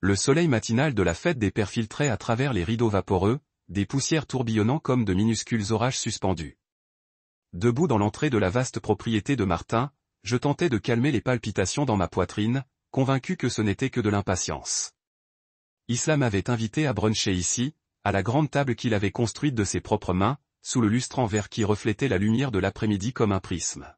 Le soleil matinal de la fête des pères filtrait à travers les rideaux vaporeux, des poussières tourbillonnant comme de minuscules orages suspendus. Debout dans l'entrée de la vaste propriété de Martin, je tentais de calmer les palpitations dans ma poitrine, convaincu que ce n'était que de l'impatience. Isla m'avait invité à bruncher ici, à la grande table qu'il avait construite de ses propres mains, sous le lustre en verre qui reflétait la lumière de l'après-midi comme un prisme.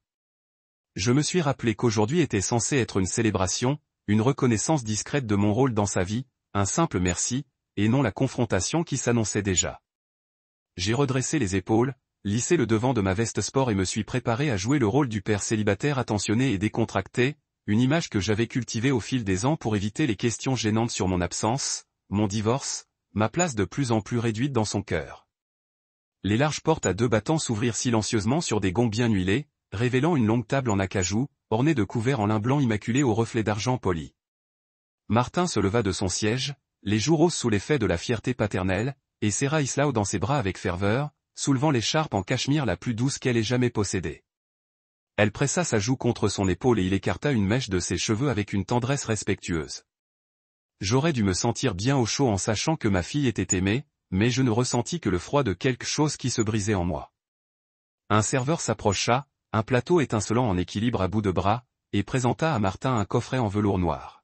Je me suis rappelé qu'aujourd'hui était censé être une célébration, une reconnaissance discrète de mon rôle dans sa vie, un simple merci, et non la confrontation qui s'annonçait déjà. J'ai redressé les épaules, lissé le devant de ma veste sport et me suis préparé à jouer le rôle du père célibataire attentionné et décontracté, une image que j'avais cultivée au fil des ans pour éviter les questions gênantes sur mon absence, mon divorce, ma place de plus en plus réduite dans son cœur. Les larges portes à 2 battants s'ouvrirent silencieusement sur des gonds bien huilés, révélant une longue table en acajou, ornée de couverts en lin blanc immaculé aux reflets d'argent poli. Martin se leva de son siège, les joues roses sous l'effet de la fierté paternelle, et serra Islao dans ses bras avec ferveur, soulevant l'écharpe en cachemire la plus douce qu'elle ait jamais possédée. Elle pressa sa joue contre son épaule et il écarta une mèche de ses cheveux avec une tendresse respectueuse. J'aurais dû me sentir bien au chaud en sachant que ma fille était aimée, mais je ne ressentis que le froid de quelque chose qui se brisait en moi. Un serveur s'approcha, un plateau étincelant en équilibre à bout de bras, et présenta à Martin un coffret en velours noir.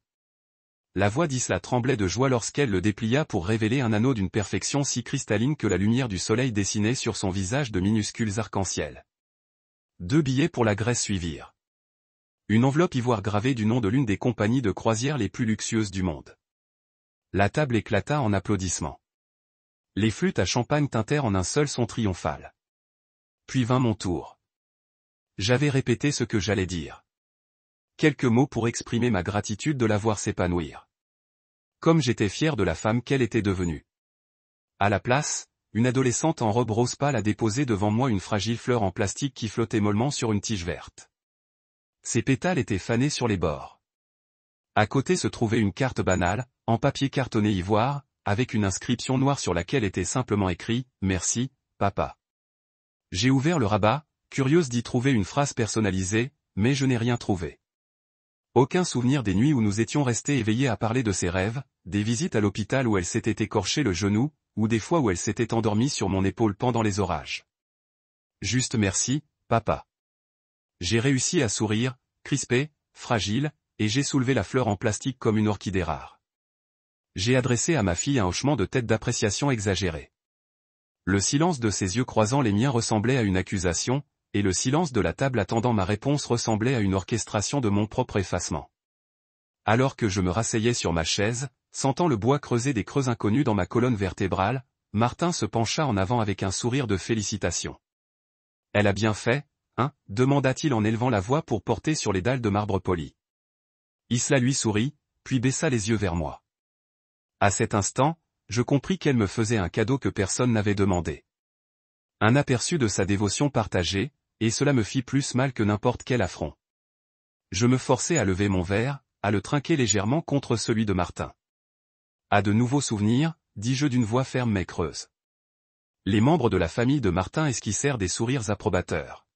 La voix d'Isla tremblait de joie lorsqu'elle le déplia pour révéler un anneau d'une perfection si cristalline que la lumière du soleil dessinait sur son visage de minuscules arcs-en-ciel. 2 billets pour la Grèce suivirent. Une enveloppe ivoire gravée du nom de l'une des compagnies de croisière les plus luxueuses du monde. La table éclata en applaudissements. Les flûtes à champagne tintèrent en un seul son triomphal. Puis vint mon tour. J'avais répété ce que j'allais dire. Quelques mots pour exprimer ma gratitude de la voir s'épanouir. Comme j'étais fier de la femme qu'elle était devenue. À la place, une adolescente en robe rose pâle a déposé devant moi une fragile fleur en plastique qui flottait mollement sur une tige verte. Ses pétales étaient fanés sur les bords. À côté se trouvait une carte banale, en papier cartonné ivoire, avec une inscription noire sur laquelle était simplement écrit « Merci, papa ». J'ai ouvert le rabat, curieuse d'y trouver une phrase personnalisée, mais je n'ai rien trouvé. Aucun souvenir des nuits où nous étions restés éveillés à parler de ses rêves, des visites à l'hôpital où elle s'était écorché le genou, ou des fois où elle s'était endormie sur mon épaule pendant les orages. Juste merci, papa. J'ai réussi à sourire, crispé, fragile, et j'ai soulevé la fleur en plastique comme une orchidée rare. J'ai adressé à ma fille un hochement de tête d'appréciation exagéré. Le silence de ses yeux croisant les miens ressemblait à une accusation, et le silence de la table attendant ma réponse ressemblait à une orchestration de mon propre effacement. Alors que je me rasseyais sur ma chaise, sentant le bois creuser des creux inconnus dans ma colonne vertébrale, Martin se pencha en avant avec un sourire de félicitations. « Elle a bien fait, hein » demanda-t-il en élevant la voix pour porter sur les dalles de marbre poli. Isla lui sourit, puis baissa les yeux vers moi. À cet instant, je compris qu'elle me faisait un cadeau que personne n'avait demandé. Un aperçu de sa dévotion partagée, et cela me fit plus mal que n'importe quel affront. Je me forçai à lever mon verre, à le trinquer légèrement contre celui de Martin. À de nouveaux souvenirs, dis-je d'une voix ferme mais creuse. Les membres de la famille de Martin esquissèrent des sourires approbateurs.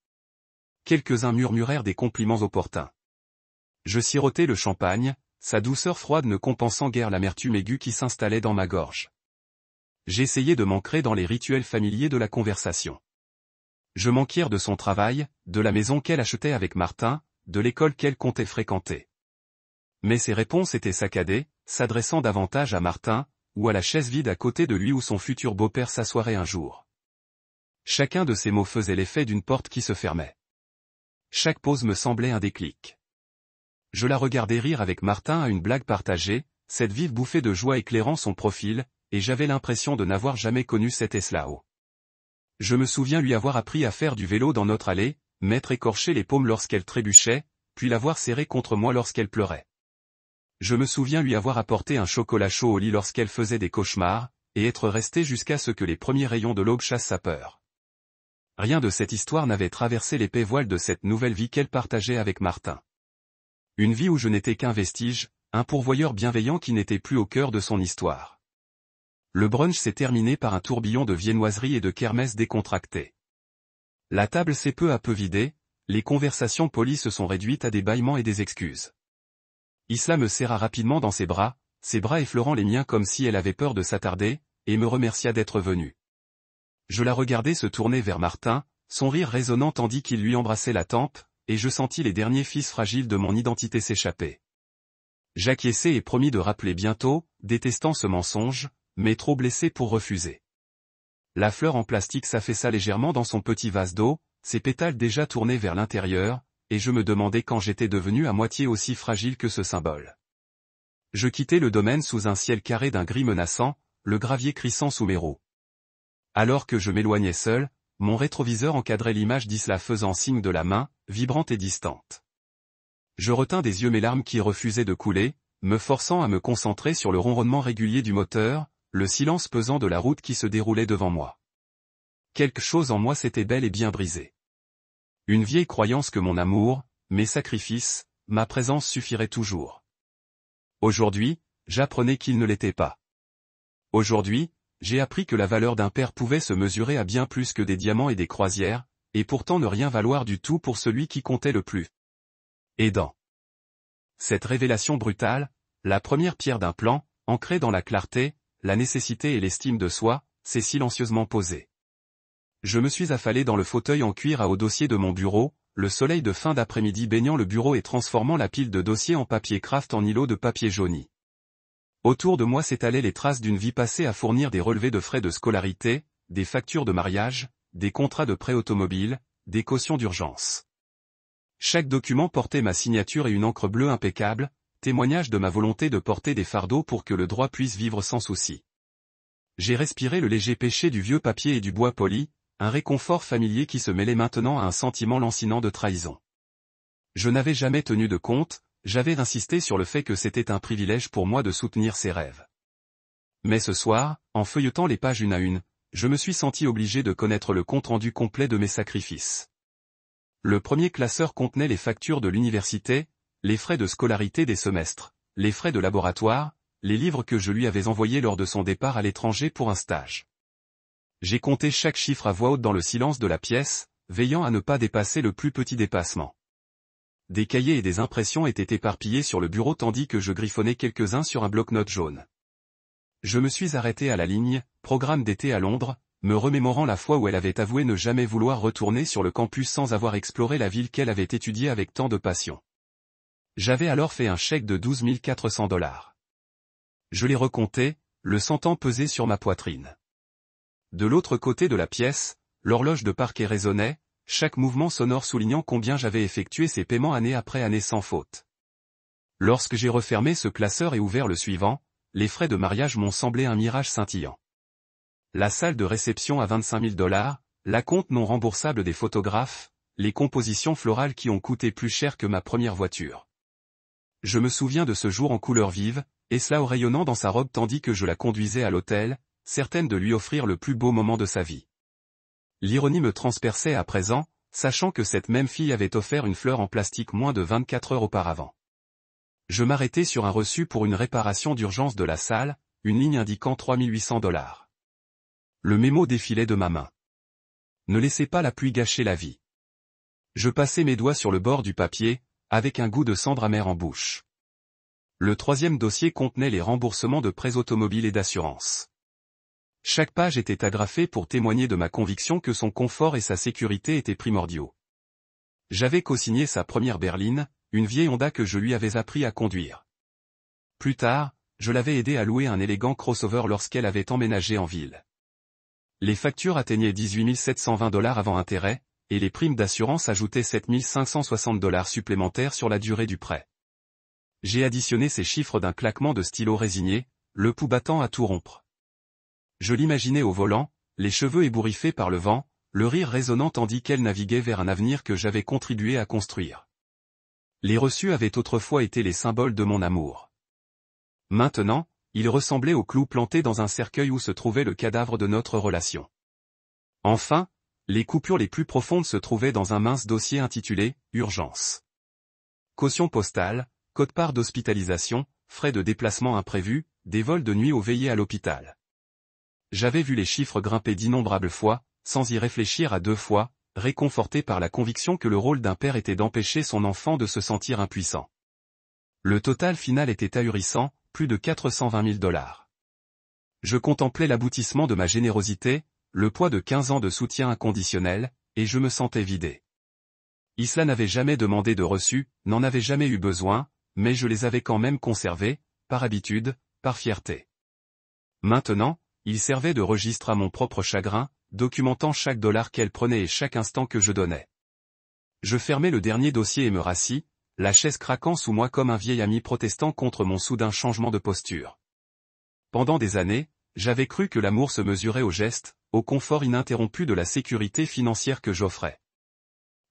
Quelques-uns murmurèrent des compliments opportuns. Je sirotai le champagne, sa douceur froide ne compensant guère l'amertume aiguë qui s'installait dans ma gorge. J'essayais de m'ancrer dans les rituels familiers de la conversation. Je m'enquiers de son travail, de la maison qu'elle achetait avec Martin, de l'école qu'elle comptait fréquenter. Mais ses réponses étaient saccadées, s'adressant davantage à Martin, ou à la chaise vide à côté de lui où son futur beau-père s'assoirait un jour. Chacun de ces mots faisait l'effet d'une porte qui se fermait. Chaque pause me semblait un déclic. Je la regardais rire avec Martin à une blague partagée, cette vive bouffée de joie éclairant son profil, et j'avais l'impression de n'avoir jamais connu cet Eslao. Je me souviens lui avoir appris à faire du vélo dans notre allée, m'être écorché les paumes lorsqu'elle trébuchait, puis l'avoir serrée contre moi lorsqu'elle pleurait. Je me souviens lui avoir apporté un chocolat chaud au lit lorsqu'elle faisait des cauchemars, et être resté jusqu'à ce que les premiers rayons de l'aube chassent sa peur. Rien de cette histoire n'avait traversé l'épais voile de cette nouvelle vie qu'elle partageait avec Martin. Une vie où je n'étais qu'un vestige, un pourvoyeur bienveillant qui n'était plus au cœur de son histoire. Le brunch s'est terminé par un tourbillon de viennoiseries et de kermesses décontractées. La table s'est peu à peu vidée, les conversations polies se sont réduites à des bâillements et des excuses. Isla me serra rapidement dans ses bras, ses bras effleurant les miens comme si elle avait peur de s'attarder, et me remercia d'être venue. Je la regardais se tourner vers Martin, son rire résonnant tandis qu'il lui embrassait la tempe, et je sentis les derniers fils fragiles de mon identité s'échapper. J'acquiesçai et promis de rappeler bientôt, détestant ce mensonge, mais trop blessé pour refuser. La fleur en plastique s'affaissa légèrement dans son petit vase d'eau, ses pétales déjà tournés vers l'intérieur, et je me demandais quand j'étais devenu à moitié aussi fragile que ce symbole. Je quittai le domaine sous un ciel carré d'un gris menaçant, le gravier crissant sous mes roues. Alors que je m'éloignais seul, mon rétroviseur encadrait l'image d'Isla faisant signe de la main, vibrante et distante. Je retins des yeux mes larmes qui refusaient de couler, me forçant à me concentrer sur le ronronnement régulier du moteur, le silence pesant de la route qui se déroulait devant moi. Quelque chose en moi s'était bel et bien brisé. Une vieille croyance que mon amour, mes sacrifices, ma présence suffirait toujours. Aujourd'hui, j'apprenais qu'il ne l'était pas. Aujourd'hui, j'ai appris que la valeur d'un père pouvait se mesurer à bien plus que des diamants et des croisières, et pourtant ne rien valoir du tout pour celui qui comptait le plus. Aidant. Cette révélation brutale, la première pierre d'un plan, ancrée dans la clarté, la nécessité et l'estime de soi, s'est silencieusement posée. Je me suis affalé dans le fauteuil en cuir à haut dossier de mon bureau, le soleil de fin d'après-midi baignant le bureau et transformant la pile de dossiers en papier craft en îlot de papier jauni. Autour de moi s'étalaient les traces d'une vie passée à fournir des relevés de frais de scolarité, des factures de mariage, des contrats de prêt automobile, des cautions d'urgence. Chaque document portait ma signature et une encre bleue impeccable, témoignage de ma volonté de porter des fardeaux pour que le droit puisse vivre sans souci. J'ai respiré le léger péché du vieux papier et du bois poli, un réconfort familier qui se mêlait maintenant à un sentiment lancinant de trahison. Je n'avais jamais tenu de compte, j'avais insisté sur le fait que c'était un privilège pour moi de soutenir ses rêves. Mais ce soir, en feuilletant les pages une à une, je me suis senti obligé de connaître le compte-rendu complet de mes sacrifices. Le premier classeur contenait les factures de l'université, les frais de scolarité des semestres, les frais de laboratoire, les livres que je lui avais envoyés lors de son départ à l'étranger pour un stage. J'ai compté chaque chiffre à voix haute dans le silence de la pièce, veillant à ne pas dépasser le plus petit dépassement. Des cahiers et des impressions étaient éparpillés sur le bureau tandis que je griffonnais quelques-uns sur un bloc-notes jaune. Je me suis arrêté à la ligne, programme d'été à Londres, me remémorant la fois où elle avait avoué ne jamais vouloir retourner sur le campus sans avoir exploré la ville qu'elle avait étudiée avec tant de passion. J'avais alors fait un chèque de 12 400 $. Je l'ai recompté, le sentant peser sur ma poitrine. De l'autre côté de la pièce, l'horloge de parquet résonnait, chaque mouvement sonore soulignant combien j'avais effectué ces paiements année après année sans faute. Lorsque j'ai refermé ce classeur et ouvert le suivant, les frais de mariage m'ont semblé un mirage scintillant. La salle de réception à 25 000 $, l'acompte non remboursable des photographes, les compositions florales qui ont coûté plus cher que ma première voiture. Je me souviens de ce jour en couleur vive, et cela rayonnant dans sa robe tandis que je la conduisais à l'hôtel, certaine de lui offrir le plus beau moment de sa vie. L'ironie me transperçait à présent, sachant que cette même fille avait offert une fleur en plastique moins de 24 heures auparavant. Je m'arrêtai sur un reçu pour une réparation d'urgence de la salle, une ligne indiquant 3 800 $. Le mémo défilait de ma main. Ne laissez pas la pluie gâcher la vie. Je passai mes doigts sur le bord du papier, avec un goût de cendre amère en bouche. Le troisième dossier contenait les remboursements de prêts automobiles et d'assurance. Chaque page était agrafée pour témoigner de ma conviction que son confort et sa sécurité étaient primordiaux. J'avais co-signé sa première berline, une vieille Honda que je lui avais appris à conduire. Plus tard, je l'avais aidé à louer un élégant crossover lorsqu'elle avait emménagé en ville. Les factures atteignaient 18 720 $ avant intérêt, et les primes d'assurance ajoutaient 7 560 $ supplémentaires sur la durée du prêt. J'ai additionné ces chiffres d'un claquement de stylo résigné, le pouls battant à tout rompre. Je l'imaginais au volant, les cheveux ébouriffés par le vent, le rire résonnant tandis qu'elle naviguait vers un avenir que j'avais contribué à construire. Les reçus avaient autrefois été les symboles de mon amour. Maintenant, ils ressemblaient aux clous plantés dans un cercueil où se trouvait le cadavre de notre relation. Enfin, les coupures les plus profondes se trouvaient dans un mince dossier intitulé « Urgence ». Caution postale, quote-part d'hospitalisation, frais de déplacement imprévus, des vols de nuit au veillé à l'hôpital. J'avais vu les chiffres grimper d'innombrables fois, sans y réfléchir à deux fois, réconforté par la conviction que le rôle d'un père était d'empêcher son enfant de se sentir impuissant. Le total final était ahurissant, plus de 420 000 $. Je contemplais l'aboutissement de ma générosité, le poids de 15 ans de soutien inconditionnel, et je me sentais vidé. Isla n'avait jamais demandé de reçu, n'en avait jamais eu besoin, mais je les avais quand même conservés, par habitude, par fierté. Maintenant, il servait de registre à mon propre chagrin, documentant chaque dollar qu'elle prenait et chaque instant que je donnais. Je fermai le dernier dossier et me rassis, la chaise craquant sous moi comme un vieil ami protestant contre mon soudain changement de posture. Pendant des années, j'avais cru que l'amour se mesurait au geste, au confort ininterrompu de la sécurité financière que j'offrais.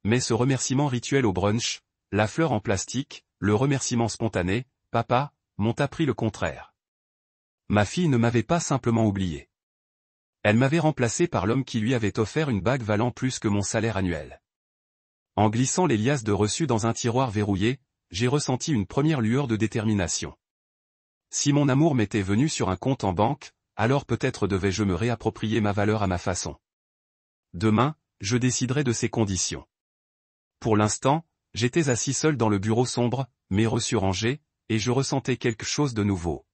Mais ce remerciement rituel au brunch, la fleur en plastique, le remerciement spontané, papa, m'ont appris le contraire. Ma fille ne m'avait pas simplement oublié. Elle m'avait remplacé par l'homme qui lui avait offert une bague valant plus que mon salaire annuel. En glissant les liasses de reçus dans un tiroir verrouillé, j'ai ressenti une première lueur de détermination. Si mon amour m'était venu sur un compte en banque, alors peut-être devais-je me réapproprier ma valeur à ma façon. Demain, je déciderai de ces conditions. Pour l'instant, j'étais assis seul dans le bureau sombre, mes reçus rangés, et je ressentais quelque chose de nouveau.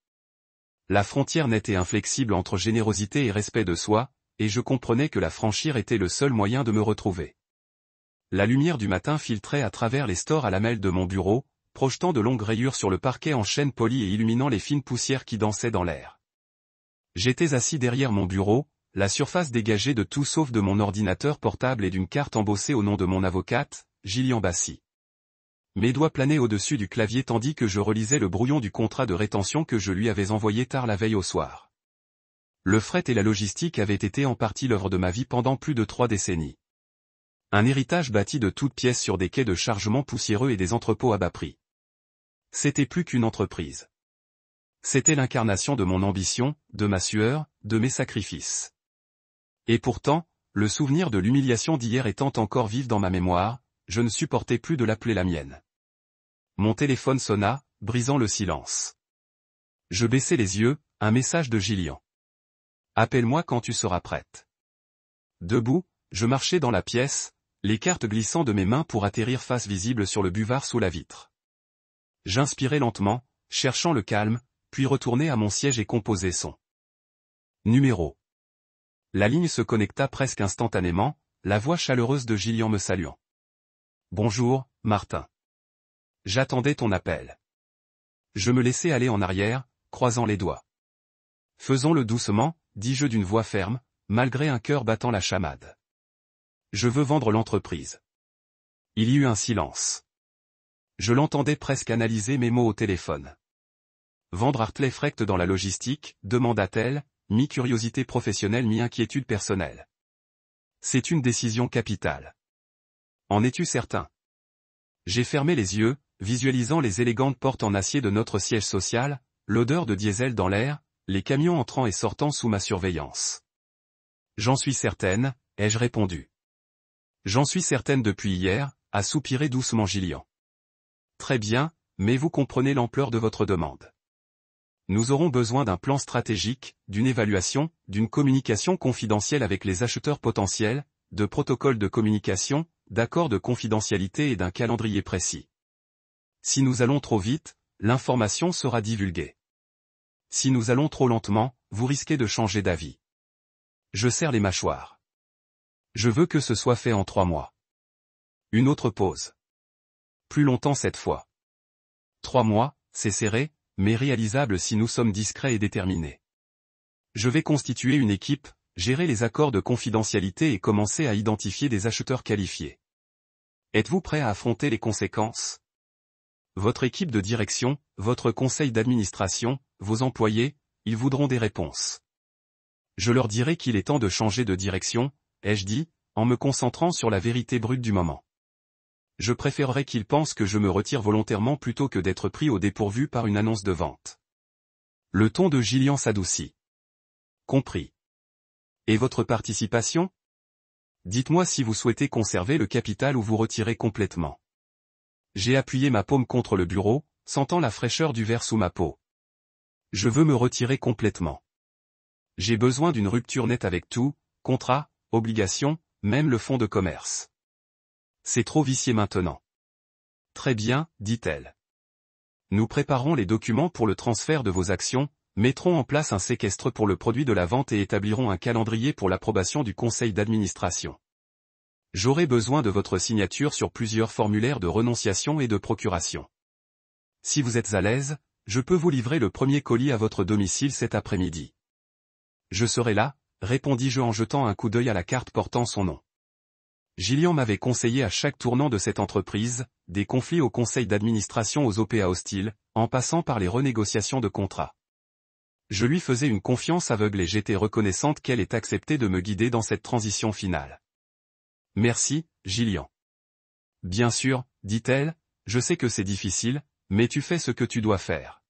La frontière nette et inflexible entre générosité et respect de soi, et je comprenais que la franchir était le seul moyen de me retrouver. La lumière du matin filtrait à travers les stores à lamelles de mon bureau, projetant de longues rayures sur le parquet en chêne poli et illuminant les fines poussières qui dansaient dans l'air. J'étais assis derrière mon bureau, la surface dégagée de tout sauf de mon ordinateur portable et d'une carte embossée au nom de mon avocate, Gillian Bassi. Mes doigts planaient au-dessus du clavier tandis que je relisais le brouillon du contrat de rétention que je lui avais envoyé tard la veille au soir. Le fret et la logistique avaient été en partie l'œuvre de ma vie pendant plus de 3 décennies. Un héritage bâti de toutes pièces sur des quais de chargement poussiéreux et des entrepôts à bas prix. C'était plus qu'une entreprise. C'était l'incarnation de mon ambition, de ma sueur, de mes sacrifices. Et pourtant, le souvenir de l'humiliation d'hier étant encore vif dans ma mémoire, je ne supportais plus de l'appeler la mienne. Mon téléphone sonna, brisant le silence. Je baissai les yeux, un message de Gillian. Appelle-moi quand tu seras prête. Debout, je marchais dans la pièce, les cartes glissant de mes mains pour atterrir face visible sur le buvard sous la vitre. J'inspirais lentement, cherchant le calme, puis retournai à mon siège et composai son numéro. La ligne se connecta presque instantanément, la voix chaleureuse de Gillian me saluant. Bonjour, Martin. J'attendais ton appel. Je me laissai aller en arrière, croisant les doigts. Faisons-le doucement, dis-je d'une voix ferme, malgré un cœur battant la chamade. Je veux vendre l'entreprise. Il y eut un silence. Je l'entendais presque analyser mes mots au téléphone. Vendre Hartley Frecht dans la logistique, demanda-t-elle, mi-curiosité professionnelle mi-inquiétude personnelle. C'est une décision capitale. En es-tu certain? J'ai fermé les yeux, visualisant les élégantes portes en acier de notre siège social, l'odeur de diesel dans l'air, les camions entrant et sortant sous ma surveillance. J'en suis certaine, ai-je répondu. J'en suis certaine depuis hier, a soupiré doucement Gillian. Très bien, mais vous comprenez l'ampleur de votre demande. Nous aurons besoin d'un plan stratégique, d'une évaluation, d'une communication confidentielle avec les acheteurs potentiels, de protocoles de communication, d'accords de confidentialité et d'un calendrier précis. Si nous allons trop vite, l'information sera divulguée. Si nous allons trop lentement, vous risquez de changer d'avis. Je serre les mâchoires. Je veux que ce soit fait en 3 mois. Une autre pause. Plus longtemps cette fois. 3 mois, c'est serré, mais réalisable si nous sommes discrets et déterminés. Je vais constituer une équipe, gérer les accords de confidentialité et commencer à identifier des acheteurs qualifiés. Êtes-vous prêt à affronter les conséquences? Votre équipe de direction, votre conseil d'administration, vos employés, ils voudront des réponses. Je leur dirai qu'il est temps de changer de direction, ai-je dit, en me concentrant sur la vérité brute du moment. Je préférerais qu'ils pensent que je me retire volontairement plutôt que d'être pris au dépourvu par une annonce de vente. Le ton de Gillian s'adoucit. Compris. Et votre participation? Dites-moi si vous souhaitez conserver le capital ou vous retirer complètement. J'ai appuyé ma paume contre le bureau, sentant la fraîcheur du verre sous ma peau. Je veux me retirer complètement. J'ai besoin d'une rupture nette avec tout, contrat, obligations, même le fonds de commerce. C'est trop vicié maintenant. Très bien, dit-elle. Nous préparerons les documents pour le transfert de vos actions, mettrons en place un séquestre pour le produit de la vente et établirons un calendrier pour l'approbation du conseil d'administration. J'aurai besoin de votre signature sur plusieurs formulaires de renonciation et de procuration. Si vous êtes à l'aise, je peux vous livrer le premier colis à votre domicile cet après-midi. Je serai là, répondis-je en jetant un coup d'œil à la carte portant son nom. Gillian m'avait conseillé à chaque tournant de cette entreprise, des conflits au conseil d'administration aux OPA hostiles, en passant par les renégociations de contrats. Je lui faisais une confiance aveugle et j'étais reconnaissante qu'elle ait accepté de me guider dans cette transition finale. Merci, Gillian. Bien sûr, dit-elle, je sais que c'est difficile, mais tu fais ce que tu dois faire.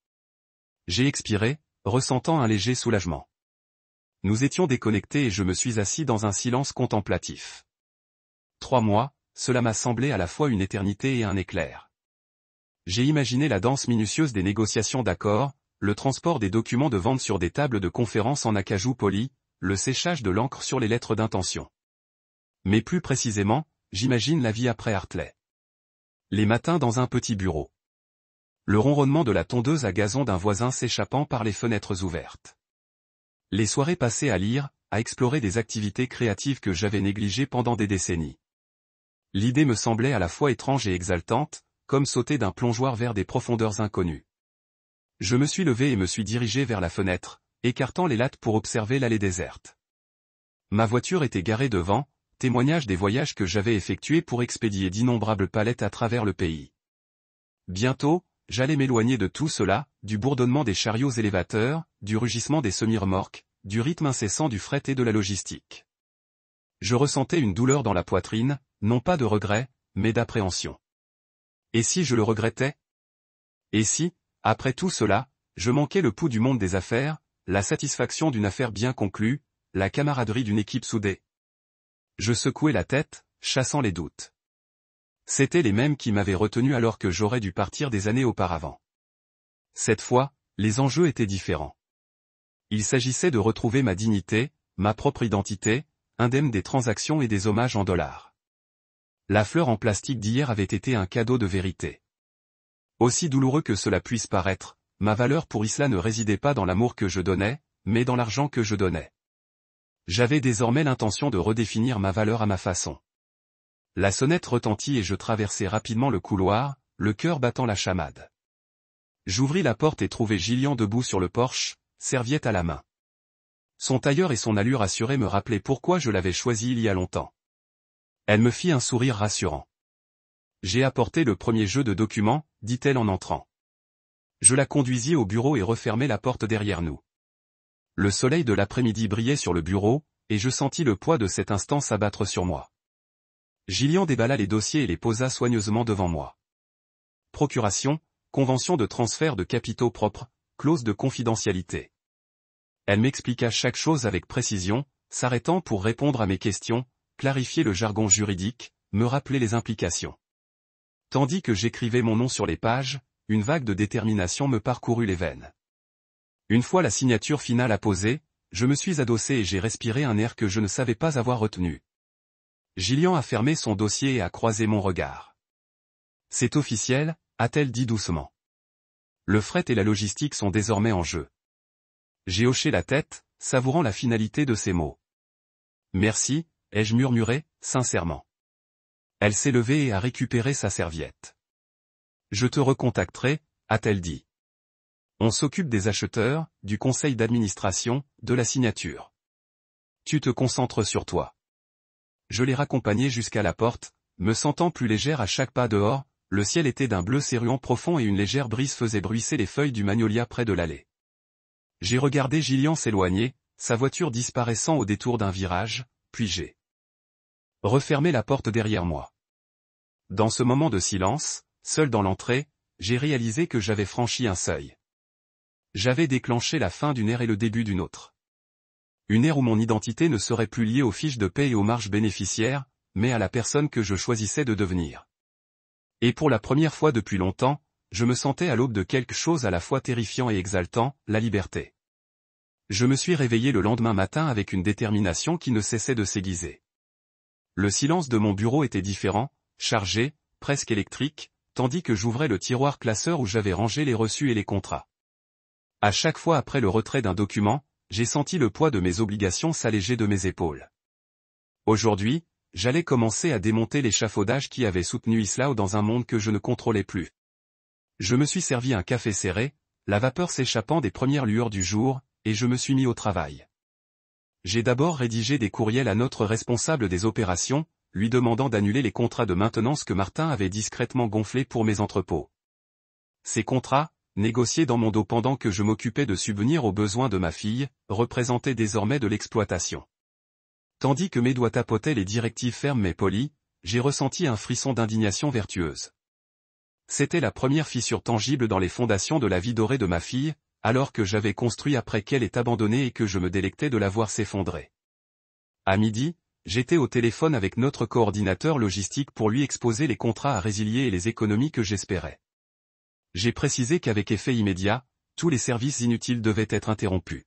J'ai expiré, ressentant un léger soulagement. Nous étions déconnectés et je me suis assis dans un silence contemplatif. 3 mois, cela m'a semblé à la fois une éternité et un éclair. J'ai imaginé la danse minutieuse des négociations d'accords, le transport des documents de vente sur des tables de conférence en acajou poli, le séchage de l'encre sur les lettres d'intention. Mais plus précisément, j'imagine la vie après Hartley. Les matins dans un petit bureau. Le ronronnement de la tondeuse à gazon d'un voisin s'échappant par les fenêtres ouvertes. Les soirées passées à lire, à explorer des activités créatives que j'avais négligées pendant des décennies. L'idée me semblait à la fois étrange et exaltante, comme sauter d'un plongeoir vers des profondeurs inconnues. Je me suis levé et me suis dirigé vers la fenêtre, écartant les lattes pour observer l'allée déserte. Ma voiture était garée devant, témoignage des voyages que j'avais effectués pour expédier d'innombrables palettes à travers le pays. Bientôt, j'allais m'éloigner de tout cela, du bourdonnement des chariots élévateurs, du rugissement des semi-remorques, du rythme incessant du fret et de la logistique. Je ressentais une douleur dans la poitrine, non pas de regret, mais d'appréhension. Et si je le regrettais? Et si, après tout cela, je manquais le pouls du monde des affaires, la satisfaction d'une affaire bien conclue, la camaraderie d'une équipe soudée? Je secouais la tête, chassant les doutes. C'étaient les mêmes qui m'avaient retenu alors que j'aurais dû partir des années auparavant. Cette fois, les enjeux étaient différents. Il s'agissait de retrouver ma dignité, ma propre identité, indemne des transactions et des hommages en dollars. La fleur en plastique d'hier avait été un cadeau de vérité. Aussi douloureux que cela puisse paraître, ma valeur pour Isla ne résidait pas dans l'amour que je donnais, mais dans l'argent que je donnais. J'avais désormais l'intention de redéfinir ma valeur à ma façon. La sonnette retentit et je traversai rapidement le couloir, le cœur battant la chamade. J'ouvris la porte et trouvai Gillian debout sur le porche, serviette à la main. Son tailleur et son allure assurée me rappelaient pourquoi je l'avais choisi il y a longtemps. Elle me fit un sourire rassurant. J'ai apporté le premier jeu de documents, dit-elle en entrant. Je la conduisis au bureau et refermai la porte derrière nous. Le soleil de l'après-midi brillait sur le bureau, et je sentis le poids de cet instant s'abattre sur moi. Gillian déballa les dossiers et les posa soigneusement devant moi. Procuration, convention de transfert de capitaux propres, clause de confidentialité. Elle m'expliqua chaque chose avec précision, s'arrêtant pour répondre à mes questions, clarifier le jargon juridique, me rappeler les implications. Tandis que j'écrivais mon nom sur les pages, une vague de détermination me parcourut les veines. Une fois la signature finale apposée, je me suis adossé et j'ai respiré un air que je ne savais pas avoir retenu. Gillian a fermé son dossier et a croisé mon regard. C'est officiel, a-t-elle dit doucement. Le fret et la logistique sont désormais en jeu. J'ai hoché la tête, savourant la finalité de ces mots. Merci, ai-je murmuré, sincèrement. Elle s'est levée et a récupéré sa serviette. Je te recontacterai, a-t-elle dit. On s'occupe des acheteurs, du conseil d'administration, de la signature. Tu te concentres sur toi. Je l'ai raccompagnée jusqu'à la porte, me sentant plus légère à chaque pas dehors, le ciel était d'un bleu céruant profond et une légère brise faisait bruisser les feuilles du magnolia près de l'allée. J'ai regardé Gillian s'éloigner, sa voiture disparaissant au détour d'un virage, puis j'ai refermé la porte derrière moi. Dans ce moment de silence, seul dans l'entrée, j'ai réalisé que j'avais franchi un seuil. J'avais déclenché la fin d'une ère et le début d'une autre. Une ère où mon identité ne serait plus liée aux fiches de paie et aux marges bénéficiaires, mais à la personne que je choisissais de devenir. Et pour la première fois depuis longtemps, je me sentais à l'aube de quelque chose à la fois terrifiant et exaltant, la liberté. Je me suis réveillé le lendemain matin avec une détermination qui ne cessait de s'aiguiser. Le silence de mon bureau était différent, chargé, presque électrique, tandis que j'ouvrais le tiroir classeur où j'avais rangé les reçus et les contrats. À chaque fois après le retrait d'un document, j'ai senti le poids de mes obligations s'alléger de mes épaules. Aujourd'hui, j'allais commencer à démonter l'échafaudage qui avait soutenu Islao dans un monde que je ne contrôlais plus. Je me suis servi un café serré, la vapeur s'échappant des premières lueurs du jour, et je me suis mis au travail. J'ai d'abord rédigé des courriels à notre responsable des opérations, lui demandant d'annuler les contrats de maintenance que Martin avait discrètement gonflés pour mes entrepôts. Ces contrats, négociés dans mon dos pendant que je m'occupais de subvenir aux besoins de ma fille, représentaient désormais de l'exploitation. Tandis que mes doigts tapotaient les directives fermes mais polies, j'ai ressenti un frisson d'indignation vertueuse. C'était la première fissure tangible dans les fondations de la vie dorée de ma fille, alors que j'avais construit après qu'elle est abandonnée et que je me délectais de la voir s'effondrer. À midi, j'étais au téléphone avec notre coordinateur logistique pour lui exposer les contrats à résilier et les économies que j'espérais. J'ai précisé qu'avec effet immédiat, tous les services inutiles devaient être interrompus.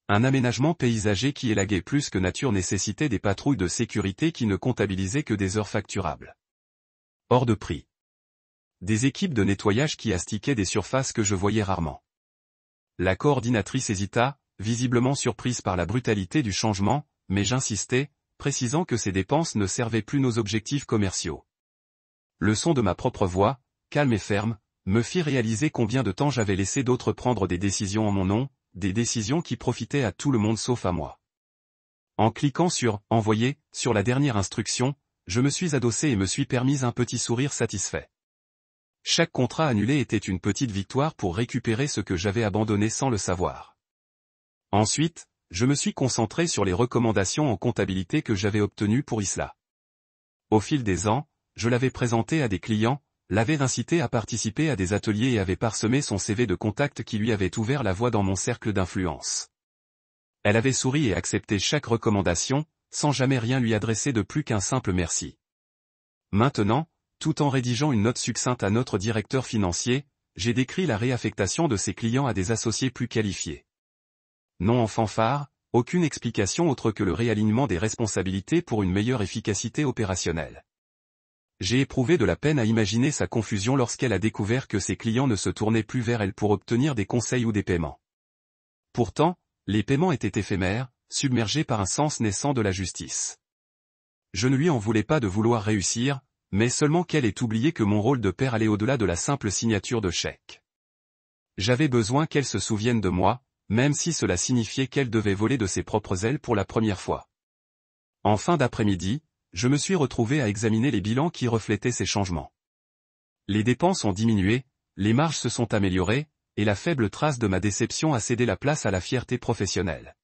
Un aménagement paysager qui élaguait plus que nature nécessitait des patrouilles de sécurité qui ne comptabilisaient que des heures facturables. Hors de prix. Des équipes de nettoyage qui astiquaient des surfaces que je voyais rarement. La coordinatrice hésita, visiblement surprise par la brutalité du changement, mais j'insistais, précisant que ces dépenses ne servaient plus nos objectifs commerciaux. Le son de ma propre voix, calme et ferme, me fit réaliser combien de temps j'avais laissé d'autres prendre des décisions en mon nom, des décisions qui profitaient à tout le monde sauf à moi. En cliquant sur « Envoyer » sur la dernière instruction, je me suis adossé et me suis permis un petit sourire satisfait. Chaque contrat annulé était une petite victoire pour récupérer ce que j'avais abandonné sans le savoir. Ensuite, je me suis concentré sur les recommandations en comptabilité que j'avais obtenues pour Isla. Au fil des ans, je l'avais présenté à des clients, l'avait incité à participer à des ateliers et avait parsemé son CV de contact qui lui avait ouvert la voie dans mon cercle d'influence. Elle avait souri et accepté chaque recommandation, sans jamais rien lui adresser de plus qu'un simple merci. Maintenant, tout en rédigeant une note succincte à notre directeur financier, j'ai décrit la réaffectation de ses clients à des associés plus qualifiés. Non en fanfare, aucune explication autre que le réalignement des responsabilités pour une meilleure efficacité opérationnelle. J'ai éprouvé de la peine à imaginer sa confusion lorsqu'elle a découvert que ses clients ne se tournaient plus vers elle pour obtenir des conseils ou des paiements. Pourtant, les paiements étaient éphémères, submergés par un sens naissant de la justice. Je ne lui en voulais pas de vouloir réussir, mais seulement qu'elle ait oublié que mon rôle de père allait au-delà de la simple signature de chèque. J'avais besoin qu'elle se souvienne de moi, même si cela signifiait qu'elle devait voler de ses propres ailes pour la première fois. En fin d'après-midi, je me suis retrouvé à examiner les bilans qui reflétaient ces changements. Les dépenses ont diminué, les marges se sont améliorées, et la faible trace de ma déception a cédé la place à la fierté professionnelle.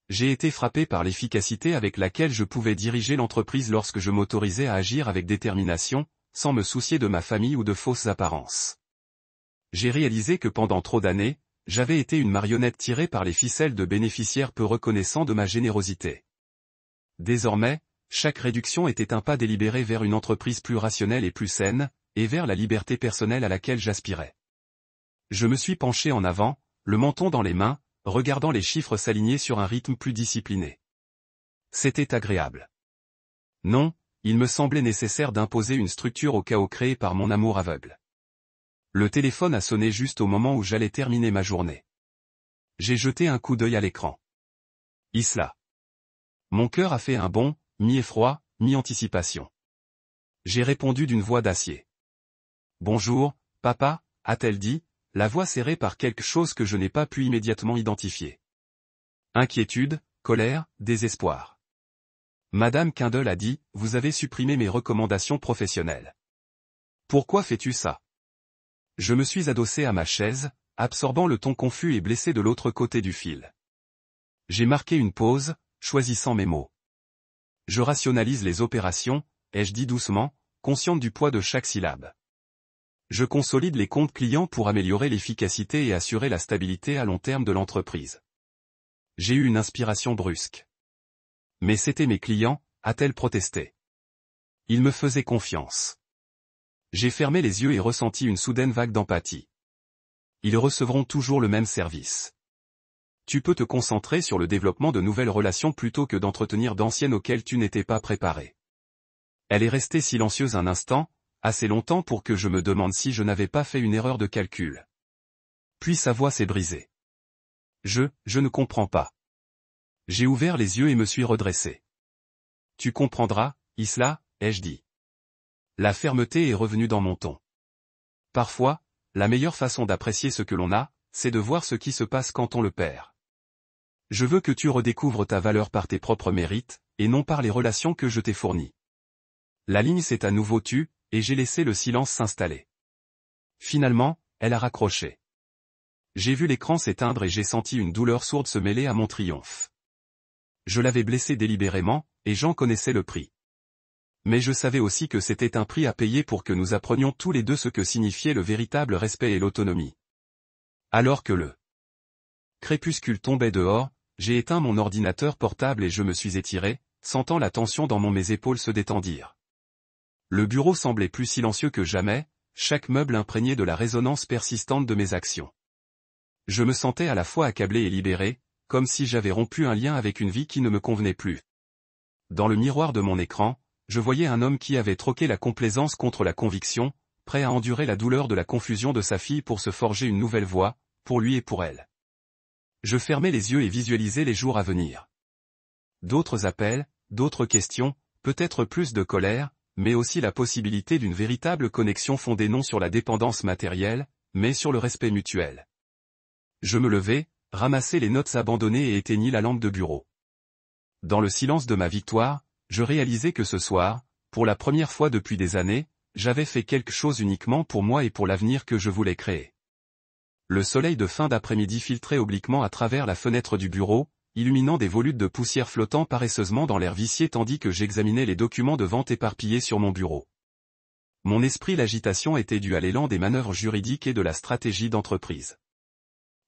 J'ai été frappé par l'efficacité avec laquelle je pouvais diriger l'entreprise lorsque je m'autorisais à agir avec détermination, sans me soucier de ma famille ou de fausses apparences. J'ai réalisé que pendant trop d'années, j'avais été une marionnette tirée par les ficelles de bénéficiaires peu reconnaissants de ma générosité. Désormais, chaque réduction était un pas délibéré vers une entreprise plus rationnelle et plus saine, et vers la liberté personnelle à laquelle j'aspirais. Je me suis penché en avant, le menton dans les mains, regardant les chiffres s'aligner sur un rythme plus discipliné. C'était agréable. Non, il me semblait nécessaire d'imposer une structure au chaos créé par mon amour aveugle. Le téléphone a sonné juste au moment où j'allais terminer ma journée. J'ai jeté un coup d'œil à l'écran. Isla. Mon cœur a fait un bond, mi-effroi, mi-anticipation. J'ai répondu d'une voix d'acier. « Bonjour, papa » a-t-elle dit, la voix serrée par quelque chose que je n'ai pas pu immédiatement identifier. Inquiétude, colère, désespoir. Madame Kindle a dit, « Vous avez supprimé mes recommandations professionnelles. » Pourquoi fais-tu ça? Je me suis adossé à ma chaise, absorbant le ton confus et blessé de l'autre côté du fil. J'ai marqué une pause, choisissant mes mots. Je rationalise les opérations, ai-je dit doucement, consciente du poids de chaque syllabe. Je consolide les comptes clients pour améliorer l'efficacité et assurer la stabilité à long terme de l'entreprise. J'ai eu une inspiration brusque. Mais c'étaient mes clients, a-t-elle protesté. Ils me faisaient confiance. J'ai fermé les yeux et ressenti une soudaine vague d'empathie. Ils recevront toujours le même service. Tu peux te concentrer sur le développement de nouvelles relations plutôt que d'entretenir d'anciennes auxquelles tu n'étais pas préparé. Elle est restée silencieuse un instant, assez longtemps pour que je me demande si je n'avais pas fait une erreur de calcul. Puis sa voix s'est brisée. Je ne comprends pas. J'ai ouvert les yeux et me suis redressé. Tu comprendras, Isla, ai-je dit. La fermeté est revenue dans mon ton. Parfois, la meilleure façon d'apprécier ce que l'on a, c'est de voir ce qui se passe quand on le perd. Je veux que tu redécouvres ta valeur par tes propres mérites, et non par les relations que je t'ai fournies. La ligne s'est à nouveau tue, et j'ai laissé le silence s'installer. Finalement, elle a raccroché. J'ai vu l'écran s'éteindre et j'ai senti une douleur sourde se mêler à mon triomphe. Je l'avais blessé délibérément, et j'en connaissais le prix. Mais je savais aussi que c'était un prix à payer pour que nous apprenions tous les deux ce que signifiait le véritable respect et l'autonomie. Alors que le crépuscule tombait dehors, j'ai éteint mon ordinateur portable et je me suis étiré, sentant la tension dans mes épaules se détendir. Le bureau semblait plus silencieux que jamais, chaque meuble imprégné de la résonance persistante de mes actions. Je me sentais à la fois accablé et libéré, comme si j'avais rompu un lien avec une vie qui ne me convenait plus. Dans le miroir de mon écran, je voyais un homme qui avait troqué la complaisance contre la conviction, prêt à endurer la douleur de la confusion de sa fille pour se forger une nouvelle voie, pour lui et pour elle. Je fermais les yeux et visualisais les jours à venir. D'autres appels, d'autres questions, peut-être plus de colère, mais aussi la possibilité d'une véritable connexion fondée non sur la dépendance matérielle, mais sur le respect mutuel. Je me levai, ramassai les notes abandonnées et éteignis la lampe de bureau. Dans le silence de ma victoire, je réalisais que ce soir, pour la première fois depuis des années, j'avais fait quelque chose uniquement pour moi et pour l'avenir que je voulais créer. Le soleil de fin d'après-midi filtrait obliquement à travers la fenêtre du bureau, illuminant des volutes de poussière flottant paresseusement dans l'air vicié tandis que j'examinais les documents de vente éparpillés sur mon bureau. Mon esprit l'agitation était due à l'élan des manœuvres juridiques et de la stratégie d'entreprise.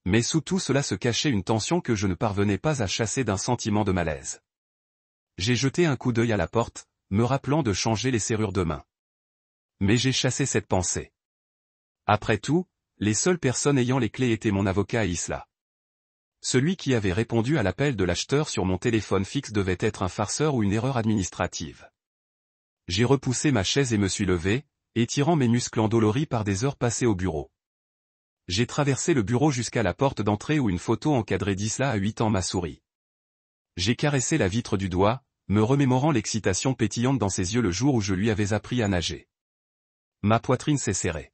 Mais sous tout cela se cachait une tension que je ne parvenais pas à chasser d'un sentiment de malaise. J'ai jeté un coup d'œil à la porte, me rappelant de changer les serrures demain. Mais j'ai chassé cette pensée. Après tout, les seules personnes ayant les clés étaient mon avocat et Isla. Celui qui avait répondu à l'appel de l'acheteur sur mon téléphone fixe devait être un farceur ou une erreur administrative. J'ai repoussé ma chaise et me suis levé, étirant mes muscles endoloris par des heures passées au bureau. J'ai traversé le bureau jusqu'à la porte d'entrée où une photo encadrée d'Isla à 8 ans m'a souri. J'ai caressé la vitre du doigt, me remémorant l'excitation pétillante dans ses yeux le jour où je lui avais appris à nager. Ma poitrine s'est serrée.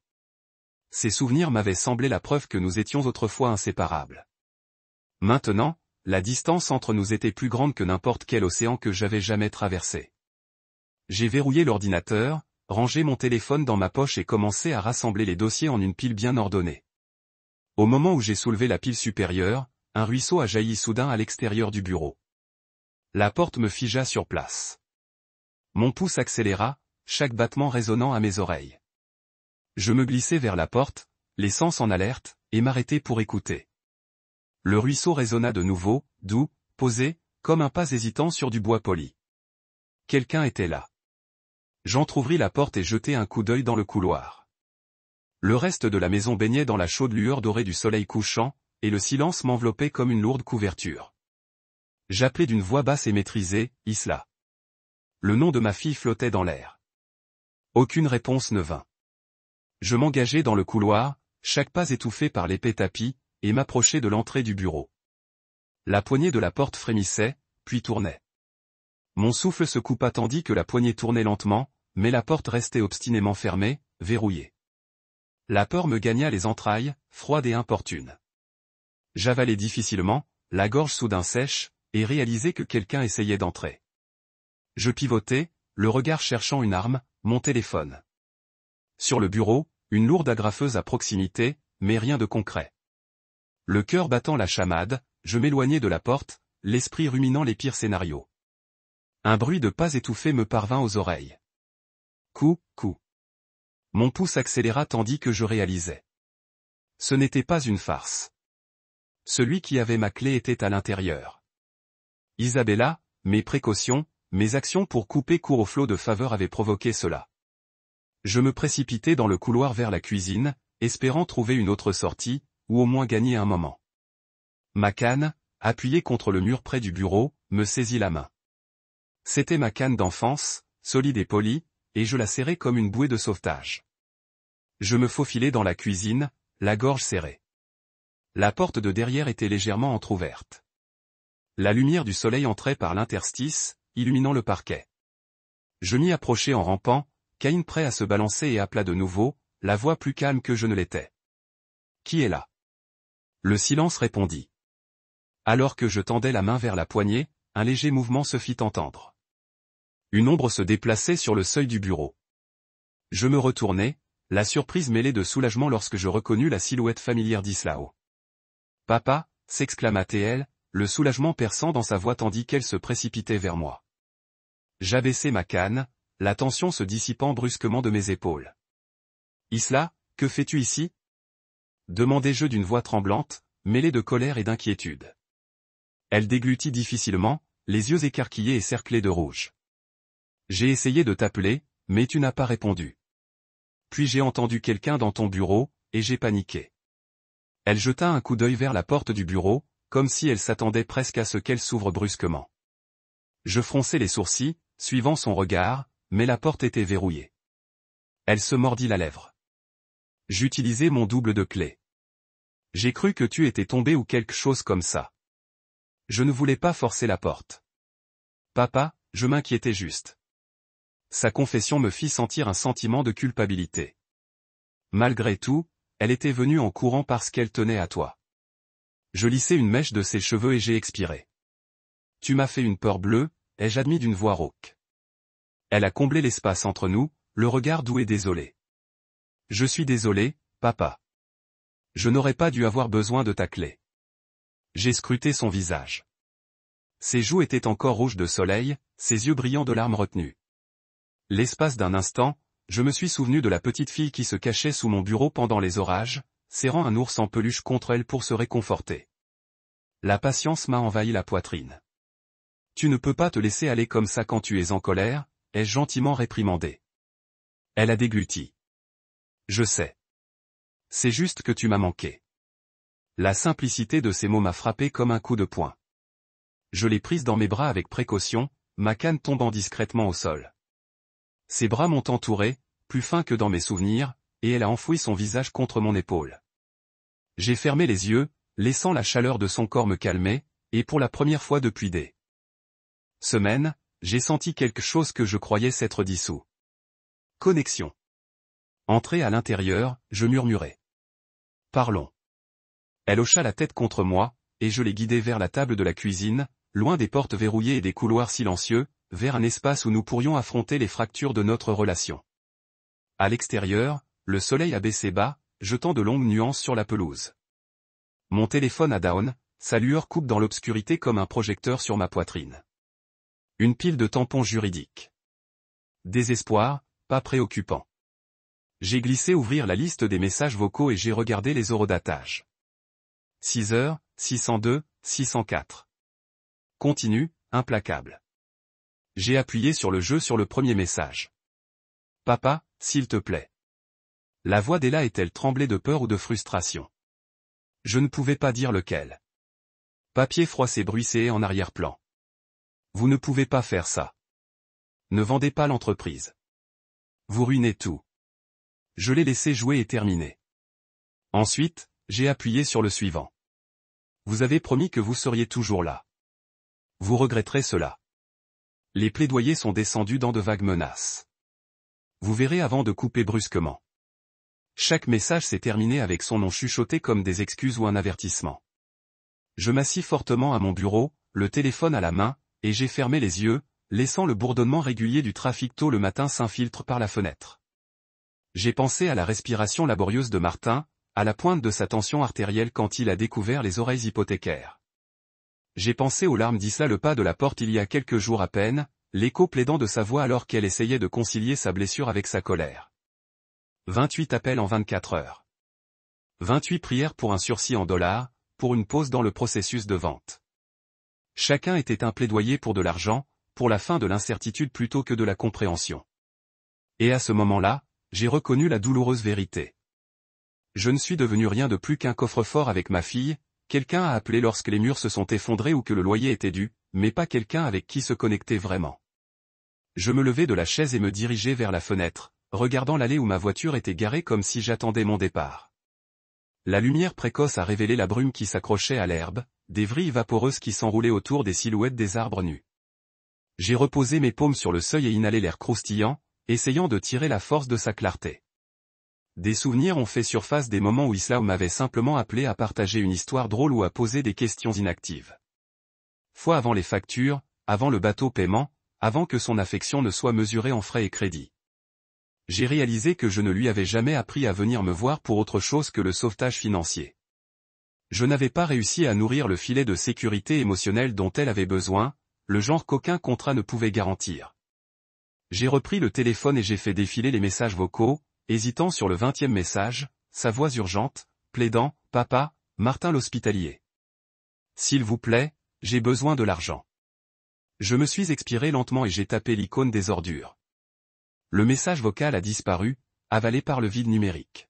Ces souvenirs m'avaient semblé la preuve que nous étions autrefois inséparables. Maintenant, la distance entre nous était plus grande que n'importe quel océan que j'avais jamais traversé. J'ai verrouillé l'ordinateur, rangé mon téléphone dans ma poche et commencé à rassembler les dossiers en une pile bien ordonnée. Au moment où j'ai soulevé la pile supérieure, un ruisseau a jailli soudain à l'extérieur du bureau. La porte me figea sur place. Mon pouce accéléra, chaque battement résonnant à mes oreilles. Je me glissai vers la porte, les sens en alerte, et m'arrêtai pour écouter. Le ruisseau résonna de nouveau, doux, posé, comme un pas hésitant sur du bois poli. Quelqu'un était là. J'entr'ouvris la porte et jetai un coup d'œil dans le couloir. Le reste de la maison baignait dans la chaude lueur dorée du soleil couchant, et le silence m'enveloppait comme une lourde couverture. J'appelai d'une voix basse et maîtrisée, « Isla ». Le nom de ma fille flottait dans l'air. Aucune réponse ne vint. Je m'engageai dans le couloir, chaque pas étouffé par l'épais tapis, et m'approchai de l'entrée du bureau. La poignée de la porte frémissait, puis tournait. Mon souffle se coupa tandis que la poignée tournait lentement, mais la porte restait obstinément fermée, verrouillée. La peur me gagna les entrailles, froide et importune. J'avalai difficilement, la gorge soudain sèche, et réalisai que quelqu'un essayait d'entrer. Je pivotai, le regard cherchant une arme, mon téléphone. Sur le bureau, une lourde agrafeuse à proximité, mais rien de concret. Le cœur battant la chamade, je m'éloignai de la porte, l'esprit ruminant les pires scénarios. Un bruit de pas étouffé me parvint aux oreilles. Coup. Mon pouce accéléra tandis que je réalisais. Ce n'était pas une farce. Celui qui avait ma clé était à l'intérieur. Isabella, mes précautions, mes actions pour couper court au flot de faveur avaient provoqué cela. Je me précipitai dans le couloir vers la cuisine, espérant trouver une autre sortie, ou au moins gagner un moment. Ma canne, appuyée contre le mur près du bureau, me saisit la main. C'était ma canne d'enfance, solide et polie, et je la serrai comme une bouée de sauvetage. Je me faufilai dans la cuisine, la gorge serrée. La porte de derrière était légèrement entr'ouverte. La lumière du soleil entrait par l'interstice, illuminant le parquet. Je m'y approchai en rampant, Caïn prêt à se balancer et appela de nouveau, la voix plus calme que je ne l'étais. « Qui est là ?» Le silence répondit. Alors que je tendais la main vers la poignée, un léger mouvement se fit entendre. Une ombre se déplaçait sur le seuil du bureau. Je me retournai, la surprise mêlée de soulagement lorsque je reconnus la silhouette familière d'Islao. « Papa » s'exclama-t-elle, le soulagement perçant dans sa voix tandis qu'elle se précipitait vers moi. J'abaissai ma canne, la tension se dissipant brusquement de mes épaules. « Isla, que fais-tu ici ?» demandai-je d'une voix tremblante, mêlée de colère et d'inquiétude. Elle déglutit difficilement, les yeux écarquillés et cerclés de rouge. « J'ai essayé de t'appeler, mais tu n'as pas répondu. Puis j'ai entendu quelqu'un dans ton bureau, et j'ai paniqué. » Elle jeta un coup d'œil vers la porte du bureau, comme si elle s'attendait presque à ce qu'elle s'ouvre brusquement. Je fronçai les sourcils, suivant son regard, mais la porte était verrouillée. Elle se mordit la lèvre. J'utilisai mon double de clé. J'ai cru que tu étais tombé ou quelque chose comme ça. Je ne voulais pas forcer la porte. Papa, je m'inquiétais juste. Sa confession me fit sentir un sentiment de culpabilité. Malgré tout, elle était venue en courant parce qu'elle tenait à toi. Je lissai une mèche de ses cheveux et j'ai expiré. Tu m'as fait une peur bleue, ai-je admis d'une voix rauque. Elle a comblé l'espace entre nous, le regard doux et désolé. Je suis désolé, papa. Je n'aurais pas dû avoir besoin de ta clé. J'ai scruté son visage. Ses joues étaient encore rouges de soleil, ses yeux brillants de larmes retenues. L'espace d'un instant, je me suis souvenu de la petite fille qui se cachait sous mon bureau pendant les orages, serrant un ours en peluche contre elle pour se réconforter. La patience m'a envahi la poitrine. Tu ne peux pas te laisser aller comme ça quand tu es en colère, ai-je gentiment réprimandé. Elle a dégluti. Je sais. C'est juste que tu m'as manqué. La simplicité de ces mots m'a frappé comme un coup de poing. Je l'ai prise dans mes bras avec précaution, ma canne tombant discrètement au sol. Ses bras m'ont entouré, plus fin que dans mes souvenirs, et elle a enfoui son visage contre mon épaule. J'ai fermé les yeux, laissant la chaleur de son corps me calmer, et pour la première fois depuis des semaines, j'ai senti quelque chose que je croyais s'être dissous. Connexion. Entrée à l'intérieur, je murmurai. Parlons. Elle hocha la tête contre moi, et je l'ai guidée vers la table de la cuisine, loin des portes verrouillées et des couloirs silencieux, vers un espace où nous pourrions affronter les fractures de notre relation. À l'extérieur, le soleil abaissait bas, jetant de longues nuances sur la pelouse. Mon téléphone a down, sa lueur coupe dans l'obscurité comme un projecteur sur ma poitrine. Une pile de tampons juridiques. Désespoir, pas préoccupant. J'ai glissé ouvrir la liste des messages vocaux et j'ai regardé les horodatage. 6 heures, 602, 604. Continue, implacable. J'ai appuyé sur le jeu sur le premier message. Papa, s'il te plaît. La voix d'Ella est-elle tremblée de peur ou de frustration? Je ne pouvais pas dire lequel. Papier froissé bruissé en arrière-plan. Vous ne pouvez pas faire ça. Ne vendez pas l'entreprise. Vous ruinez tout. Je l'ai laissé jouer et terminer. Ensuite, j'ai appuyé sur le suivant. Vous avez promis que vous seriez toujours là. Vous regretterez cela. Les plaidoyers sont descendus dans de vagues menaces. Vous verrez avant de couper brusquement. Chaque message s'est terminé avec son nom chuchoté comme des excuses ou un avertissement. Je m'assis fortement à mon bureau, le téléphone à la main, et j'ai fermé les yeux, laissant le bourdonnement régulier du trafic tôt le matin s'infiltre par la fenêtre. J'ai pensé à la respiration laborieuse de Martin, à la pointe de sa tension artérielle quand il a découvert les oreilles hypothécaires. J'ai pensé aux larmes d'Isla le pas de la porte il y a quelques jours à peine, l'écho plaidant de sa voix alors qu'elle essayait de concilier sa blessure avec sa colère. 28 appels en 24 heures. 28 prières pour un sursis en dollars, pour une pause dans le processus de vente. Chacun était un plaidoyer pour de l'argent, pour la fin de l'incertitude plutôt que de la compréhension. Et à ce moment-là, j'ai reconnu la douloureuse vérité. Je ne suis devenu rien de plus qu'un coffre-fort avec ma fille, quelqu'un à appeler lorsque les murs se sont effondrés ou que le loyer était dû, mais pas quelqu'un avec qui se connecter vraiment. Je me levai de la chaise et me dirigeai vers la fenêtre, regardant l'allée où ma voiture était garée comme si j'attendais mon départ. La lumière précoce a révélé la brume qui s'accrochait à l'herbe, des vrilles vaporeuses qui s'enroulaient autour des silhouettes des arbres nus. J'ai reposé mes paumes sur le seuil et inhalé l'air croustillant, essayant de tirer la force de sa clarté. Des souvenirs ont fait surface des moments où Isla m'avait simplement appelé à partager une histoire drôle ou à poser des questions inactives. Fois avant les factures, avant le bateau paiement, avant que son affection ne soit mesurée en frais et crédits. J'ai réalisé que je ne lui avais jamais appris à venir me voir pour autre chose que le sauvetage financier. Je n'avais pas réussi à nourrir le filet de sécurité émotionnelle dont elle avait besoin, le genre qu'aucun contrat ne pouvait garantir. J'ai repris le téléphone et j'ai fait défiler les messages vocaux, hésitant sur le 20e message, sa voix urgente, plaidant, « Papa, Martin l'hospitalier. S'il vous plaît, j'ai besoin de l'argent. » Je me suis expiré lentement et j'ai tapé l'icône des ordures. Le message vocal a disparu, avalé par le vide numérique.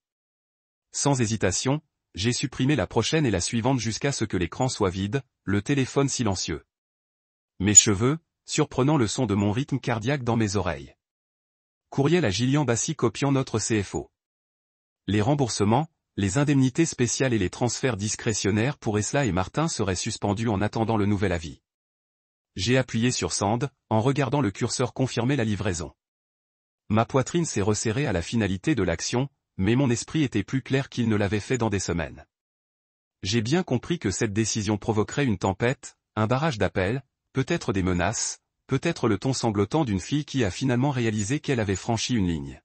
Sans hésitation, j'ai supprimé la prochaine et la suivante jusqu'à ce que l'écran soit vide, le téléphone silencieux. Mes cheveux, surprenant le son de mon rythme cardiaque dans mes oreilles. Courriel à Gillian Bassi copiant notre CFO. Les remboursements, les indemnités spéciales et les transferts discrétionnaires pour Isla et Martin seraient suspendus en attendant le nouvel avis. J'ai appuyé sur Send, en regardant le curseur confirmer la livraison. Ma poitrine s'est resserrée à la finalité de l'action, mais mon esprit était plus clair qu'il ne l'avait fait dans des semaines. J'ai bien compris que cette décision provoquerait une tempête, un barrage d'appels, peut-être des menaces, peut-être le ton sanglotant d'une fille qui a finalement réalisé qu'elle avait franchi une ligne.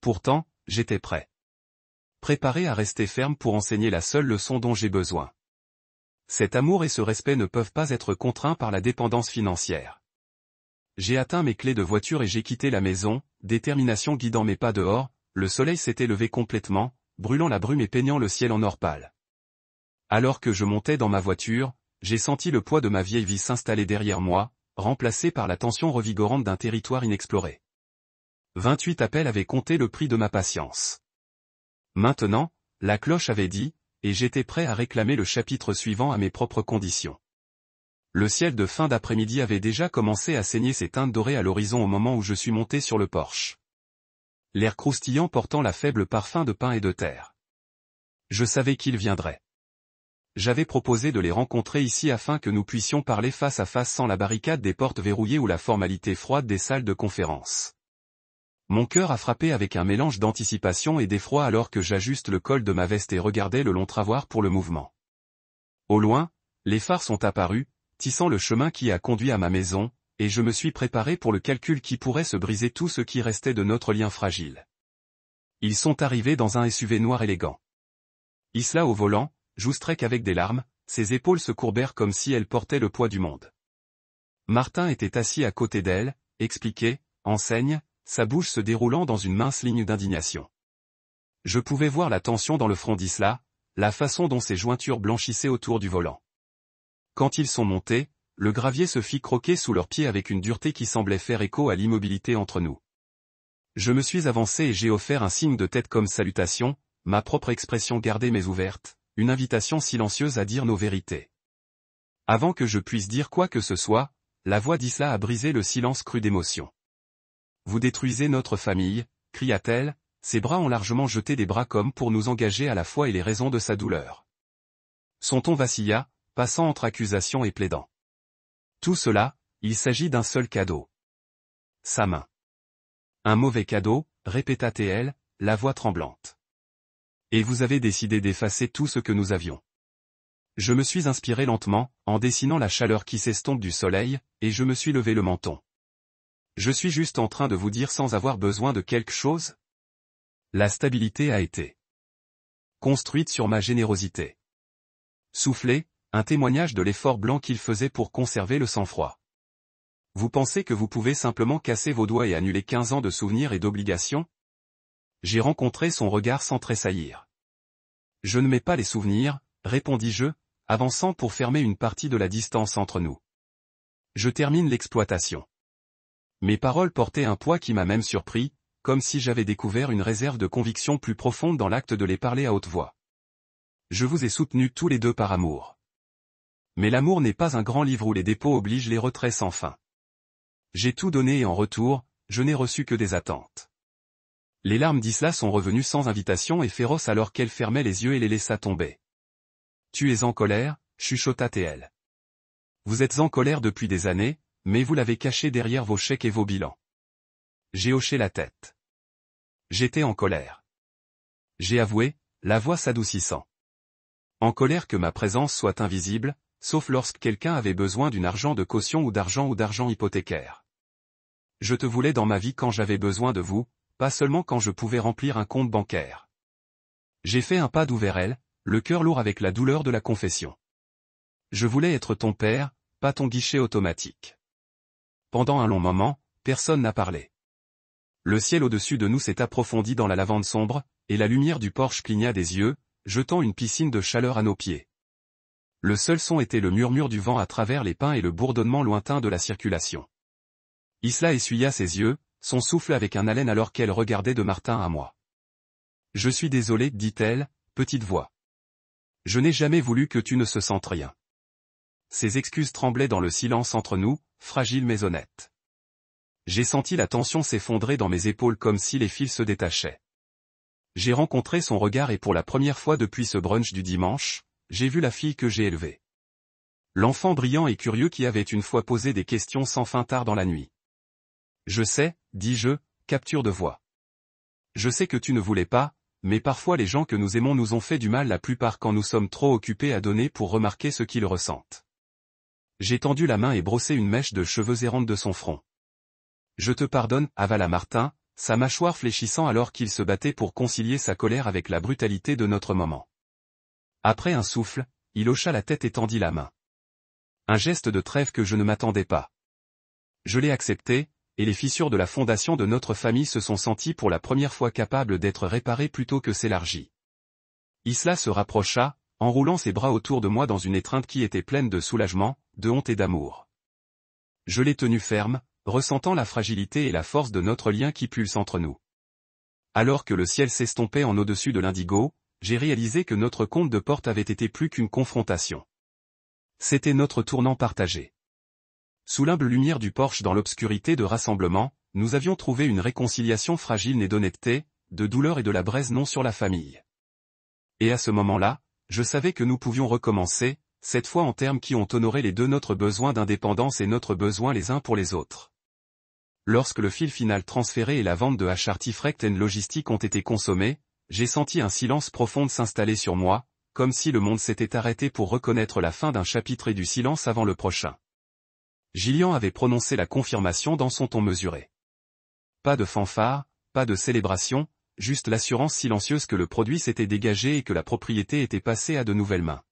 Pourtant, j'étais prêt. Préparé à rester ferme pour enseigner la seule leçon dont j'ai besoin. Cet amour et ce respect ne peuvent pas être contraints par la dépendance financière. J'ai atteint mes clés de voiture et j'ai quitté la maison, détermination guidant mes pas dehors, le soleil s'était levé complètement, brûlant la brume et peignant le ciel en or pâle. Alors que je montais dans ma voiture, j'ai senti le poids de ma vieille vie s'installer derrière moi, remplacé par la tension revigorante d'un territoire inexploré. 28 appels avaient compté le prix de ma patience. Maintenant, la cloche avait dit, et j'étais prêt à réclamer le chapitre suivant à mes propres conditions. Le ciel de fin d'après-midi avait déjà commencé à saigner ses teintes dorées à l'horizon au moment où je suis monté sur le porche. L'air croustillant portant la faible parfum de pain et de terre. Je savais qu'ils viendraient. J'avais proposé de les rencontrer ici afin que nous puissions parler face à face sans la barricade des portes verrouillées ou la formalité froide des salles de conférence. Mon cœur a frappé avec un mélange d'anticipation et d'effroi alors que j'ajuste le col de ma veste et regardais le long travoir pour le mouvement. Au loin, les phares sont apparus, tissant le chemin qui a conduit à ma maison, et je me suis préparé pour le calcul qui pourrait se briser tout ce qui restait de notre lien fragile. Ils sont arrivés dans un SUV noir élégant. Isla au volant, joustrec avec des larmes, ses épaules se courbèrent comme si elle portait le poids du monde. Martin était assis à côté d'elle, expliqué, enseigne, sa bouche se déroulant dans une mince ligne d'indignation. Je pouvais voir la tension dans le front d'Isla, la façon dont ses jointures blanchissaient autour du volant. Quand ils sont montés, le gravier se fit croquer sous leurs pieds avec une dureté qui semblait faire écho à l'immobilité entre nous. Je me suis avancé et j'ai offert un signe de tête comme salutation, ma propre expression gardée mais ouverte, une invitation silencieuse à dire nos vérités. Avant que je puisse dire quoi que ce soit, la voix d'Isla a brisé le silence cru d'émotion. « Vous détruisez notre famille », cria-t-elle, ses bras ont largement jeté des bras comme pour nous engager à la fois et les raisons de sa douleur. Son ton vacilla, passant entre accusation et plaidant. Tout cela, il s'agit d'un seul cadeau. Sa main. Un mauvais cadeau, répéta-t-elle, la voix tremblante. Et vous avez décidé d'effacer tout ce que nous avions. Je me suis inspiré lentement, en dessinant la chaleur qui s'estompe du soleil, et je me suis levé le menton. Je suis juste en train de vous dire sans avoir besoin de quelque chose. La stabilité a été construite sur ma générosité. Soufflé, un témoignage de l'effort blanc qu'il faisait pour conserver le sang-froid. Vous pensez que vous pouvez simplement casser vos doigts et annuler 15 ans de souvenirs et d'obligations? J'ai rencontré son regard sans tressaillir. Je ne mets pas les souvenirs, répondis-je, avançant pour fermer une partie de la distance entre nous. Je termine l'exploitation. Mes paroles portaient un poids qui m'a même surpris, comme si j'avais découvert une réserve de conviction plus profonde dans l'acte de les parler à haute voix. Je vous ai soutenus tous les deux par amour. Mais l'amour n'est pas un grand livre où les dépôts obligent les retraits sans fin. J'ai tout donné et en retour, je n'ai reçu que des attentes. Les larmes d'Isla sont revenues sans invitation et féroces alors qu'elle fermait les yeux et les laissa tomber. Tu es en colère, chuchota TL. Vous êtes en colère depuis des années, mais vous l'avez caché derrière vos chèques et vos bilans. J'ai hoché la tête. J'étais en colère. J'ai avoué, la voix s'adoucissant. En colère que ma présence soit invisible, sauf lorsque quelqu'un avait besoin d'une argent de caution ou d'argent hypothécaire. Je te voulais dans ma vie quand j'avais besoin de vous, pas seulement quand je pouvais remplir un compte bancaire. J'ai fait un pas vers elle, le cœur lourd avec la douleur de la confession. Je voulais être ton père, pas ton guichet automatique. Pendant un long moment, personne n'a parlé. Le ciel au-dessus de nous s'est approfondi dans la lavande sombre, et la lumière du porche cligna des yeux, jetant une piscine de chaleur à nos pieds. Le seul son était le murmure du vent à travers les pins et le bourdonnement lointain de la circulation. Isla essuya ses yeux, son souffle avec un haleine alors qu'elle regardait de Martin à moi. Je suis désolée, dit-elle, petite voix. Je n'ai jamais voulu que tu ne se sentes rien. Ses excuses tremblaient dans le silence entre nous, fragiles mais honnêtes. J'ai senti la tension s'effondrer dans mes épaules comme si les fils se détachaient. J'ai rencontré son regard et pour la première fois depuis ce brunch du dimanche, j'ai vu la fille que j'ai élevée. L'enfant brillant et curieux qui avait une fois posé des questions sans fin tard dans la nuit. Je sais, dis-je, capture de voix. Je sais que tu ne voulais pas, mais parfois les gens que nous aimons nous ont fait du mal la plupart quand nous sommes trop occupés à donner pour remarquer ce qu'ils ressentent. J'ai tendu la main et brossé une mèche de cheveux errante de son front. Je te pardonne, avala Martin, sa mâchoire fléchissant alors qu'il se battait pour concilier sa colère avec la brutalité de notre moment. Après un souffle, il hocha la tête et tendit la main. Un geste de trêve que je ne m'attendais pas. Je l'ai accepté, et les fissures de la fondation de notre famille se sont senties pour la première fois capables d'être réparées plutôt que s'élargies. Isla se rapprocha, enroulant ses bras autour de moi dans une étreinte qui était pleine de soulagement, de honte et d'amour. Je l'ai tenue ferme, ressentant la fragilité et la force de notre lien qui pulse entre nous. Alors que le ciel s'estompait en au-dessus de l'indigo, j'ai réalisé que notre compte de porte avait été plus qu'une confrontation. C'était notre tournant partagé. Sous l'humble lumière du porche dans l'obscurité de rassemblement, nous avions trouvé une réconciliation fragile née d'honnêteté, de douleur et de la braise non sur la famille. Et à ce moment-là, je savais que nous pouvions recommencer, cette fois en termes qui ont honoré les deux notre besoin d'indépendance et notre besoin les uns pour les autres. Lorsque le fil final transféré et la vente de HRT Freight & Logistique ont été consommés, j'ai senti un silence profond s'installer sur moi, comme si le monde s'était arrêté pour reconnaître la fin d'un chapitre et du silence avant le prochain. Gillian avait prononcé la confirmation dans son ton mesuré. Pas de fanfare, pas de célébration, juste l'assurance silencieuse que le produit s'était dégagé et que la propriété était passée à de nouvelles mains.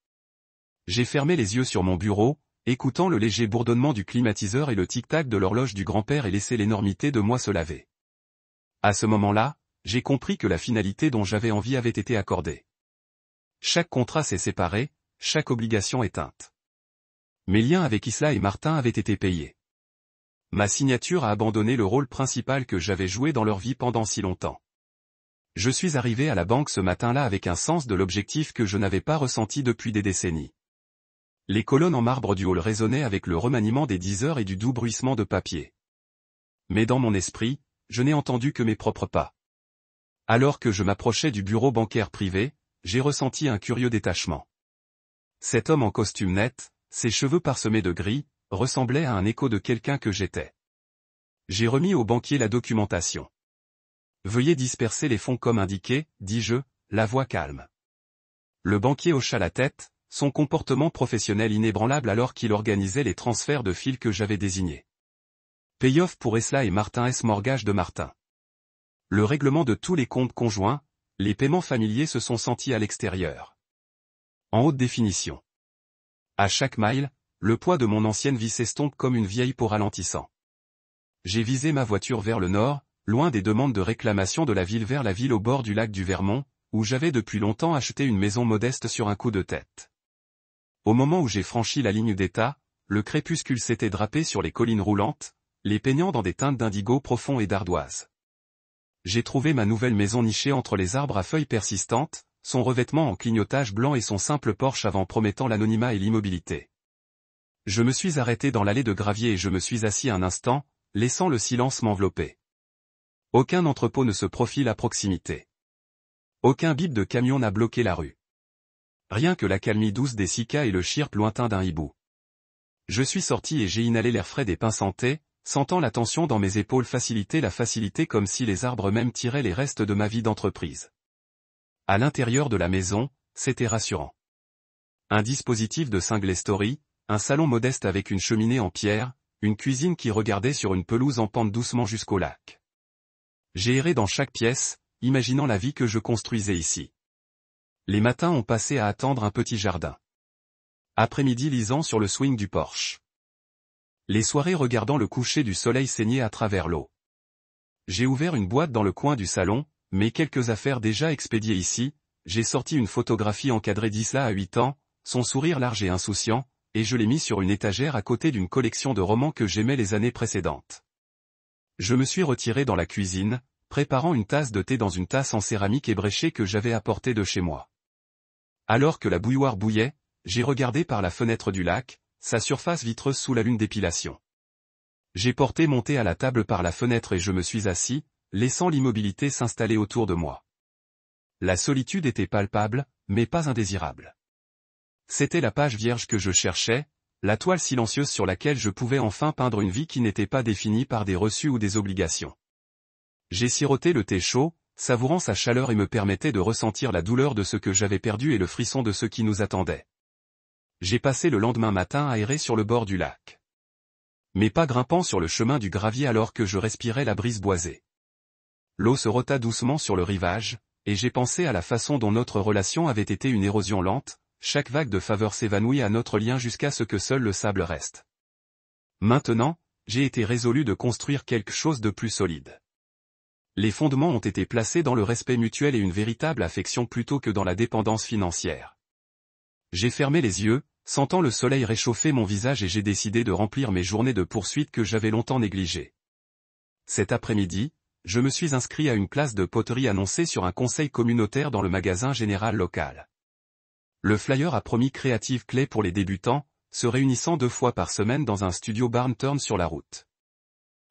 J'ai fermé les yeux sur mon bureau, écoutant le léger bourdonnement du climatiseur et le tic-tac de l'horloge du grand-père et laissé l'énormité de moi se laver. À ce moment-là, j'ai compris que la finalité dont j'avais envie avait été accordée. Chaque contrat s'est séparé, chaque obligation éteinte. Mes liens avec Isla et Martin avaient été payés. Ma signature a abandonné le rôle principal que j'avais joué dans leur vie pendant si longtemps. Je suis arrivé à la banque ce matin-là avec un sens de l'objectif que je n'avais pas ressenti depuis des décennies. Les colonnes en marbre du hall résonnaient avec le remaniement des 10 heures et du doux bruissement de papier. Mais dans mon esprit, je n'ai entendu que mes propres pas. Alors que je m'approchais du bureau bancaire privé, j'ai ressenti un curieux détachement. Cet homme en costume net, ses cheveux parsemés de gris, ressemblait à un écho de quelqu'un que j'étais. J'ai remis au banquier la documentation. Veuillez disperser les fonds comme indiqué, dis-je, la voix calme. Le banquier hocha la tête, son comportement professionnel inébranlable alors qu'il organisait les transferts de fils que j'avais désignés. Payoff pour Isla et Martin S. Mortgage de Martin. Le règlement de tous les comptes conjoints, les paiements familiers se sont sentis à l'extérieur. En haute définition. À chaque mile, le poids de mon ancienne vie s'estompe comme une vieille peau ralentissant. J'ai visé ma voiture vers le nord, loin des demandes de réclamation de la ville vers la ville au bord du lac du Vermont, où j'avais depuis longtemps acheté une maison modeste sur un coup de tête. Au moment où j'ai franchi la ligne d'état, le crépuscule s'était drapé sur les collines roulantes, les peignant dans des teintes d'indigo profond et d'ardoise. J'ai trouvé ma nouvelle maison nichée entre les arbres à feuilles persistantes, son revêtement en clignotage blanc et son simple porche avant promettant l'anonymat et l'immobilité. Je me suis arrêté dans l'allée de gravier et je me suis assis un instant, laissant le silence m'envelopper. Aucun entrepôt ne se profile à proximité. Aucun bip de camion n'a bloqué la rue. Rien que l'accalmie douce des cicadas et le chirp lointain d'un hibou. Je suis sorti et j'ai inhalé l'air frais des pins santés, sentant la tension dans mes épaules faciliter la facilité comme si les arbres même tiraient les restes de ma vie d'entreprise. À l'intérieur de la maison, c'était rassurant. Un dispositif de cinglé story, un salon modeste avec une cheminée en pierre, une cuisine qui regardait sur une pelouse en pente doucement jusqu'au lac. J'ai erré dans chaque pièce, imaginant la vie que je construisais ici. Les matins ont passé à attendre un petit jardin. Après-midi lisant sur le swing du porche. Les soirées regardant le coucher du soleil saigner à travers l'eau. J'ai ouvert une boîte dans le coin du salon, mais quelques affaires déjà expédiées ici, j'ai sorti une photographie encadrée d'Isla à 8 ans, son sourire large et insouciant, et je l'ai mis sur une étagère à côté d'une collection de romans que j'aimais les années précédentes. Je me suis retiré dans la cuisine, préparant une tasse de thé dans une tasse en céramique ébréchée que j'avais apportée de chez moi. Alors que la bouilloire bouillait, j'ai regardé par la fenêtre du lac, sa surface vitreuse sous la lune d'épilation. J'ai porté mon thé à la table par la fenêtre et je me suis assis, laissant l'immobilité s'installer autour de moi. La solitude était palpable, mais pas indésirable. C'était la page vierge que je cherchais, la toile silencieuse sur laquelle je pouvais enfin peindre une vie qui n'était pas définie par des reçus ou des obligations. J'ai siroté le thé chaud, savourant sa chaleur et me permettait de ressentir la douleur de ce que j'avais perdu et le frisson de ce qui nous attendait. J'ai passé le lendemain matin à errer sur le bord du lac. Mais pas grimpant sur le chemin du gravier alors que je respirais la brise boisée. L'eau se rota doucement sur le rivage, et j'ai pensé à la façon dont notre relation avait été une érosion lente, chaque vague de faveur s'évanouit à notre lien jusqu'à ce que seul le sable reste. Maintenant, j'ai été résolu de construire quelque chose de plus solide. Les fondements ont été placés dans le respect mutuel et une véritable affection plutôt que dans la dépendance financière. J'ai fermé les yeux, sentant le soleil réchauffer mon visage et j'ai décidé de remplir mes journées de poursuite que j'avais longtemps négligées. Cet après-midi, je me suis inscrit à une classe de poterie annoncée sur un conseil communautaire dans le magasin général local. Le flyer a promis créative clé pour les débutants, se réunissant 2 fois par semaine dans un studio Barnturn sur la route.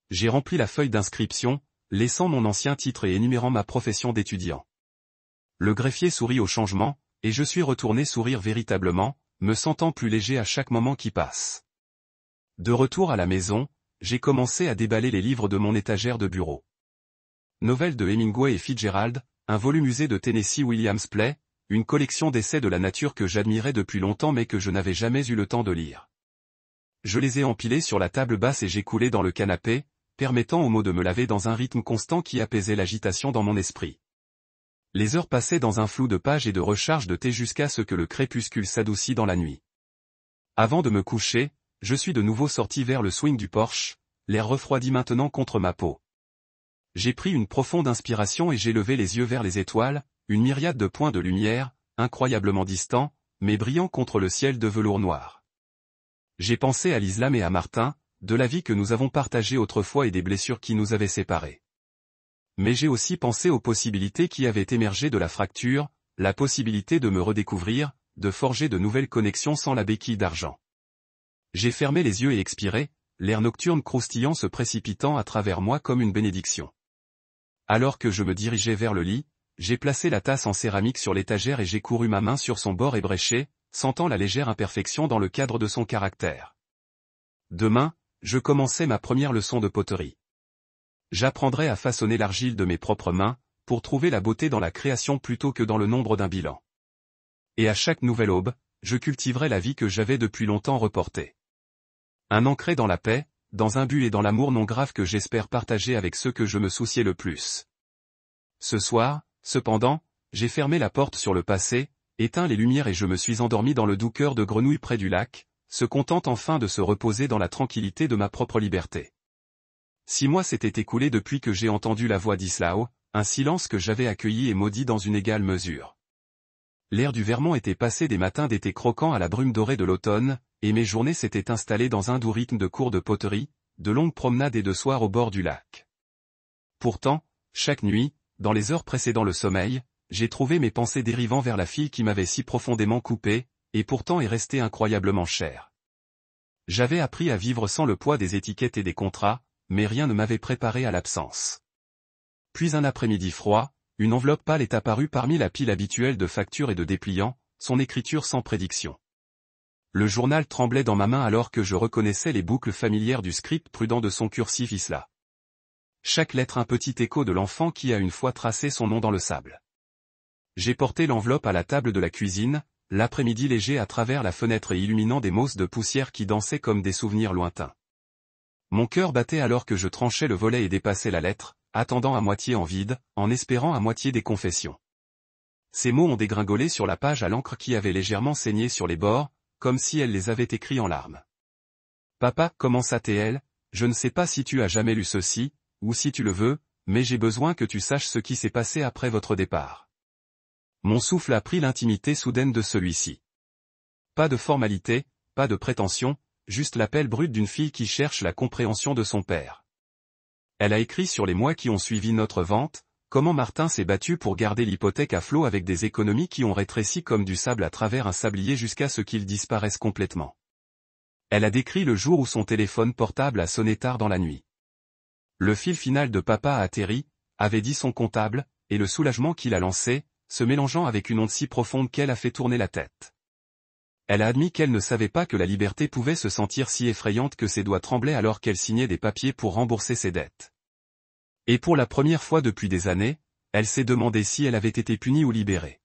J'ai rempli la feuille d'inscription, laissant mon ancien titre et énumérant ma profession d'étudiant. Le greffier sourit au changement, et je suis retourné sourire véritablement, me sentant plus léger à chaque moment qui passe. De retour à la maison, j'ai commencé à déballer les livres de mon étagère de bureau. Nouvelles de Hemingway et Fitzgerald, un volume usé de Tennessee Williams Play, une collection d'essais de la nature que j'admirais depuis longtemps mais que je n'avais jamais eu le temps de lire. Je les ai empilés sur la table basse et j'ai coulé dans le canapé, permettant aux mots de me laver dans un rythme constant qui apaisait l'agitation dans mon esprit. Les heures passaient dans un flou de pages et de recharge de thé jusqu'à ce que le crépuscule s'adoucit dans la nuit. Avant de me coucher, je suis de nouveau sorti vers le swing du porche, l'air refroidi maintenant contre ma peau. J'ai pris une profonde inspiration et j'ai levé les yeux vers les étoiles, une myriade de points de lumière, incroyablement distants, mais brillants contre le ciel de velours noir. J'ai pensé à l'islam et à Martin, de la vie que nous avons partagée autrefois et des blessures qui nous avaient séparés. Mais j'ai aussi pensé aux possibilités qui avaient émergé de la fracture, la possibilité de me redécouvrir, de forger de nouvelles connexions sans la béquille d'argent. J'ai fermé les yeux et expiré, l'air nocturne croustillant se précipitant à travers moi comme une bénédiction. Alors que je me dirigeais vers le lit, j'ai placé la tasse en céramique sur l'étagère et j'ai couru ma main sur son bord ébréché, sentant la légère imperfection dans le cadre de son caractère. Demain, je commençais ma première leçon de poterie. J'apprendrai à façonner l'argile de mes propres mains, pour trouver la beauté dans la création plutôt que dans le nombre d'un bilan. Et à chaque nouvelle aube, je cultiverai la vie que j'avais depuis longtemps reportée. Un ancré dans la paix, dans un but et dans l'amour non grave que j'espère partager avec ceux que je me souciais le plus. Ce soir, cependant, j'ai fermé la porte sur le passé, éteint les lumières et je me suis endormi dans le doux cœur de grenouille près du lac, se content enfin de se reposer dans la tranquillité de ma propre liberté. 6 mois s'étaient écoulés depuis que j'ai entendu la voix d'Islao, un silence que j'avais accueilli et maudit dans une égale mesure. L'air du Vermont était passé des matins d'été croquants à la brume dorée de l'automne, et mes journées s'étaient installées dans un doux rythme de cours de poterie, de longues promenades et de soirs au bord du lac. Pourtant, chaque nuit, dans les heures précédant le sommeil, j'ai trouvé mes pensées dérivant vers la fille qui m'avait si profondément coupé, et pourtant est restée incroyablement chère. J'avais appris à vivre sans le poids des étiquettes et des contrats, mais rien ne m'avait préparé à l'absence. Puis un après-midi froid, une enveloppe pâle est apparue parmi la pile habituelle de factures et de dépliants, son écriture sans prédiction. Le journal tremblait dans ma main alors que je reconnaissais les boucles familières du script prudent de son cursif Isla. Chaque lettre un petit écho de l'enfant qui a une fois tracé son nom dans le sable. J'ai porté l'enveloppe à la table de la cuisine, l'après-midi léger à travers la fenêtre et illuminant des mosses de poussière qui dansaient comme des souvenirs lointains. Mon cœur battait alors que je tranchais le volet et dépassais la lettre, attendant à moitié en vide, en espérant à moitié des confessions. Ces mots ont dégringolé sur la page à l'encre qui avait légèrement saigné sur les bords, comme si elle les avait écrits en larmes. Papa, commença T.L., je ne sais pas si tu as jamais lu ceci, ou si tu le veux, mais j'ai besoin que tu saches ce qui s'est passé après votre départ. Mon souffle a pris l'intimité soudaine de celui-ci. Pas de formalité, pas de prétention, juste l'appel brut d'une fille qui cherche la compréhension de son père. Elle a écrit sur les mois qui ont suivi notre vente, comment Martin s'est battu pour garder l'hypothèque à flot avec des économies qui ont rétréci comme du sable à travers un sablier jusqu'à ce qu'il disparaisse complètement. Elle a décrit le jour où son téléphone portable a sonné tard dans la nuit. Le fil final de papa a atterri, avait dit son comptable, et le soulagement qu'il a lancé, se mélangeant avec une onde si profonde qu'elle a fait tourner la tête. Elle a admis qu'elle ne savait pas que la liberté pouvait se sentir si effrayante que ses doigts tremblaient alors qu'elle signait des papiers pour rembourser ses dettes. Et pour la première fois depuis des années, elle s'est demandé si elle avait été punie ou libérée.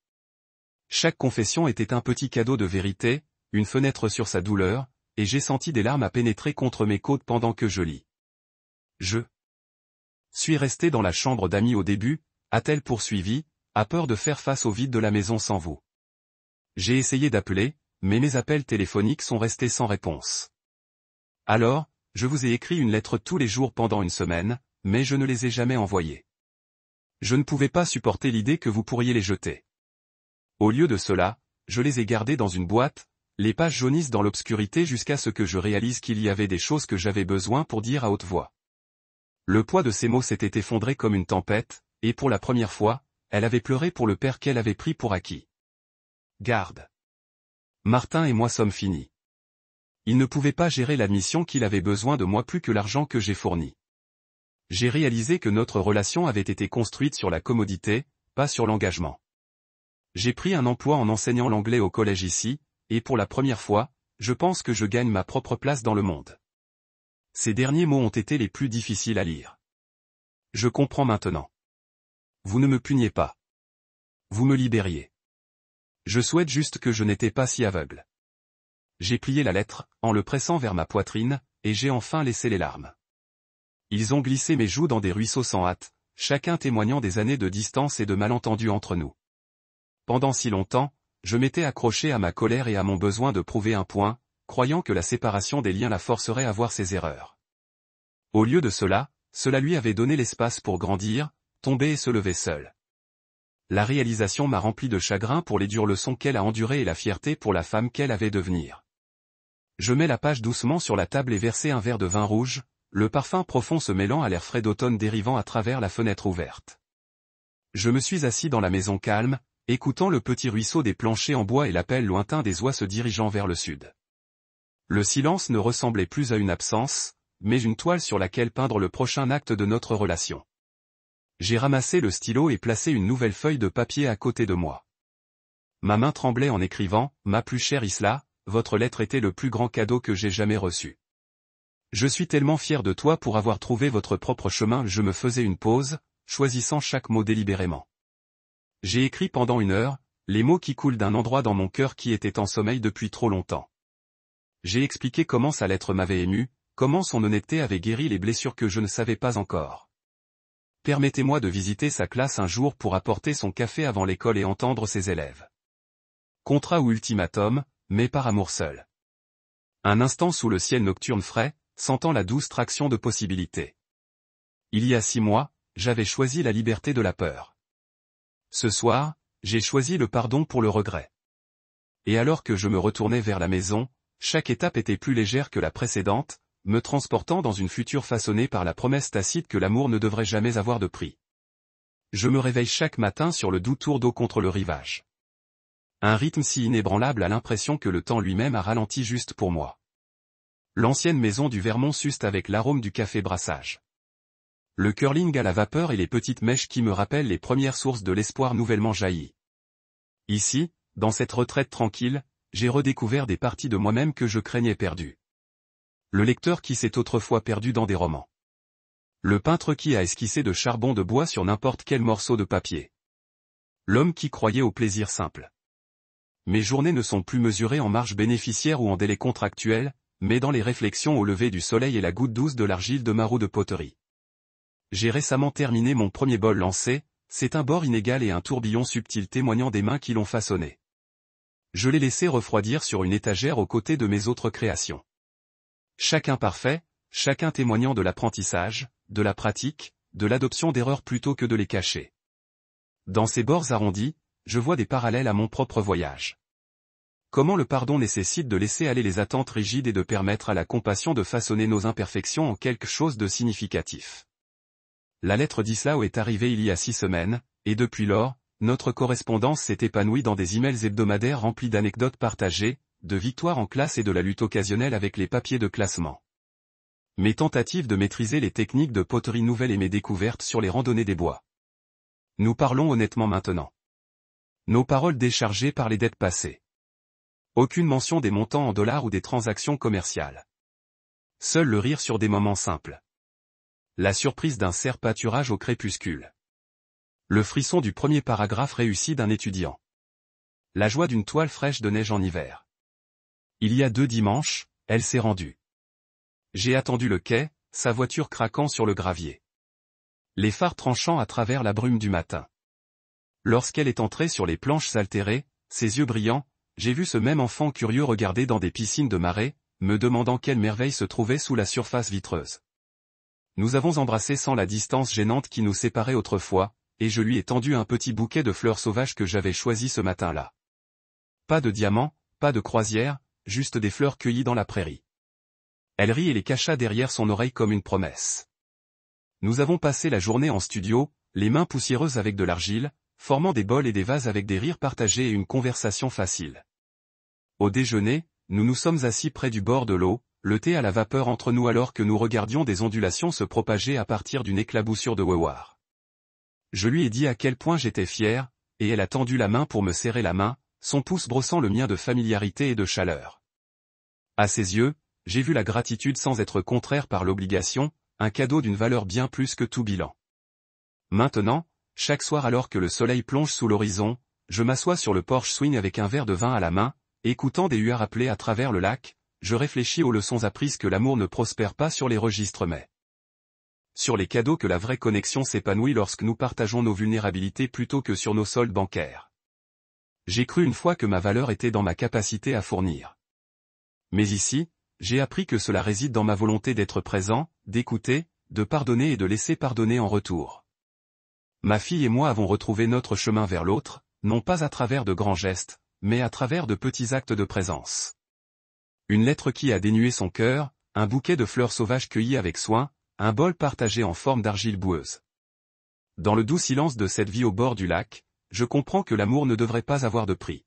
Chaque confession était un petit cadeau de vérité, une fenêtre sur sa douleur, et j'ai senti des larmes à pénétrer contre mes côtes pendant que je lis. Je suis resté dans la chambre d'amis au début, a-t-elle poursuivi, à peur de faire face au vide de la maison sans vous. J'ai essayé d'appeler, mais mes appels téléphoniques sont restés sans réponse. Alors, je vous ai écrit une lettre tous les jours pendant une semaine, mais je ne les ai jamais envoyées. Je ne pouvais pas supporter l'idée que vous pourriez les jeter. Au lieu de cela, je les ai gardées dans une boîte, les pages jaunissent dans l'obscurité jusqu'à ce que je réalise qu'il y avait des choses que j'avais besoin pour dire à haute voix. Le poids de ces mots s'était effondré comme une tempête, et pour la première fois, elle avait pleuré pour le père qu'elle avait pris pour acquis. Garde. Martin et moi sommes finis. Il ne pouvait pas gérer l'admission qu'il avait besoin de moi plus que l'argent que j'ai fourni. J'ai réalisé que notre relation avait été construite sur la commodité, pas sur l'engagement. J'ai pris un emploi en enseignant l'anglais au collège ici, et pour la première fois, je pense que je gagne ma propre place dans le monde. Ces derniers mots ont été les plus difficiles à lire. Je comprends maintenant. Vous ne me puniez pas. Vous me libériez. Je souhaite juste que je n'étais pas si aveugle. J'ai plié la lettre, en le pressant vers ma poitrine, et j'ai enfin laissé les larmes. Ils ont glissé mes joues dans des ruisseaux sans hâte, chacun témoignant des années de distance et de malentendus entre nous. Pendant si longtemps, je m'étais accroché à ma colère et à mon besoin de prouver un point, croyant que la séparation des liens la forcerait à voir ses erreurs. Au lieu de cela, cela lui avait donné l'espace pour grandir, tomber et se lever seul. La réalisation m'a rempli de chagrin pour les dures leçons qu'elle a endurées et la fierté pour la femme qu'elle avait devenir. Je mets la page doucement sur la table et versai un verre de vin rouge, le parfum profond se mêlant à l'air frais d'automne dérivant à travers la fenêtre ouverte. Je me suis assis dans la maison calme, écoutant le petit ruisseau des planchers en bois et l'appel lointain des oies se dirigeant vers le sud. Le silence ne ressemblait plus à une absence, mais une toile sur laquelle peindre le prochain acte de notre relation. J'ai ramassé le stylo et placé une nouvelle feuille de papier à côté de moi. Ma main tremblait en écrivant « Ma plus chère Isla, votre lettre était le plus grand cadeau que j'ai jamais reçu. Je suis tellement fier de toi pour avoir trouvé votre propre chemin. » Je me faisais une pause, choisissant chaque mot délibérément. J'ai écrit pendant 1 heure, les mots qui coulent d'un endroit dans mon cœur qui était en sommeil depuis trop longtemps. J'ai expliqué comment sa lettre m'avait ému, comment son honnêteté avait guéri les blessures que je ne savais pas encore. Permettez-moi de visiter sa classe un jour pour apporter son café avant l'école et entendre ses élèves. Contrat ou ultimatum, mais par amour seul. Un instant sous le ciel nocturne frais, sentant la douce traction de possibilités. Il y a 6 mois, j'avais choisi la liberté de la peur. Ce soir, j'ai choisi le pardon pour le regret. Et alors que je me retournais vers la maison, chaque étape était plus légère que la précédente, me transportant dans une future façonnée par la promesse tacite que l'amour ne devrait jamais avoir de prix. Je me réveille chaque matin sur le doux tour d'eau contre le rivage. Un rythme si inébranlable a l'impression que le temps lui-même a ralenti juste pour moi. L'ancienne maison du Vermont suste avec l'arôme du café brassage. Le curling à la vapeur et les petites mèches qui me rappellent les premières sources de l'espoir nouvellement jaillies. Ici, dans cette retraite tranquille, j'ai redécouvert des parties de moi-même que je craignais perdues. Le lecteur qui s'est autrefois perdu dans des romans. Le peintre qui a esquissé de charbon de bois sur n'importe quel morceau de papier. L'homme qui croyait au plaisir simple. Mes journées ne sont plus mesurées en marge bénéficiaire ou en délai contractuel, mais dans les réflexions au lever du soleil et la goutte douce de l'argile de ma roue de poterie. J'ai récemment terminé mon premier bol lancé, c'est un bord inégal et un tourbillon subtil témoignant des mains qui l'ont façonné. Je l'ai laissé refroidir sur une étagère aux côtés de mes autres créations. Chacun parfait, chacun témoignant de l'apprentissage, de la pratique, de l'adoption d'erreurs plutôt que de les cacher. Dans ces bords arrondis, je vois des parallèles à mon propre voyage. Comment le pardon nécessite de laisser aller les attentes rigides et de permettre à la compassion de façonner nos imperfections en quelque chose de significatif. La lettre d'Islao est arrivée il y a 6 semaines, et depuis lors, notre correspondance s'est épanouie dans des emails hebdomadaires remplis d'anecdotes partagées, de victoires en classe et de la lutte occasionnelle avec les papiers de classement. Mes tentatives de maîtriser les techniques de poterie nouvelle et mes découvertes sur les randonnées des bois. Nous parlons honnêtement maintenant. Nos paroles déchargées par les dettes passées. Aucune mention des montants en dollars ou des transactions commerciales. Seul le rire sur des moments simples. La surprise d'un cerf pâturage au crépuscule. Le frisson du premier paragraphe réussi d'un étudiant. La joie d'une toile fraîche de neige en hiver. Il y a 2 dimanches, elle s'est rendue. J'ai attendu le quai, sa voiture craquant sur le gravier. Les phares tranchant à travers la brume du matin. Lorsqu'elle est entrée sur les planches altérées, ses yeux brillants, j'ai vu ce même enfant curieux regarder dans des piscines de marée, me demandant quelle merveille se trouvait sous la surface vitreuse. Nous avons embrassé sans la distance gênante qui nous séparait autrefois, et je lui ai tendu un petit bouquet de fleurs sauvages que j'avais choisi ce matin-là. Pas de diamants, pas de croisière, juste des fleurs cueillies dans la prairie. Elle rit et les cacha derrière son oreille comme une promesse. Nous avons passé la journée en studio, les mains poussiéreuses avec de l'argile, formant des bols et des vases avec des rires partagés et une conversation facile. Au déjeuner, nous nous sommes assis près du bord de l'eau, le thé à la vapeur entre nous alors que nous regardions des ondulations se propager à partir d'une éclaboussure de wewar. Je lui ai dit à quel point j'étais fier, et elle a tendu la main pour me serrer la main, son pouce brossant le mien de familiarité et de chaleur. À ses yeux, j'ai vu la gratitude sans être contraire par l'obligation, un cadeau d'une valeur bien plus que tout bilan. Maintenant, chaque soir alors que le soleil plonge sous l'horizon, je m'assois sur le porche swing avec un verre de vin à la main, écoutant des huards appeler à travers le lac, je réfléchis aux leçons apprises que l'amour ne prospère pas sur les registres mais sur les cadeaux que la vraie connexion s'épanouit lorsque nous partageons nos vulnérabilités plutôt que sur nos soldes bancaires. J'ai cru une fois que ma valeur était dans ma capacité à fournir. Mais ici, j'ai appris que cela réside dans ma volonté d'être présent, d'écouter, de pardonner et de laisser pardonner en retour. Ma fille et moi avons retrouvé notre chemin vers l'autre, non pas à travers de grands gestes, mais à travers de petits actes de présence. Une lettre qui a dénué son cœur, un bouquet de fleurs sauvages cueillies avec soin, un bol partagé en forme d'argile boueuse. Dans le doux silence de cette vie au bord du lac, je comprends que l'amour ne devrait pas avoir de prix.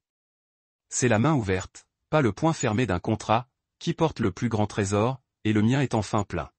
C'est la main ouverte, pas le poing fermé d'un contrat, qui porte le plus grand trésor, et le mien est enfin plein.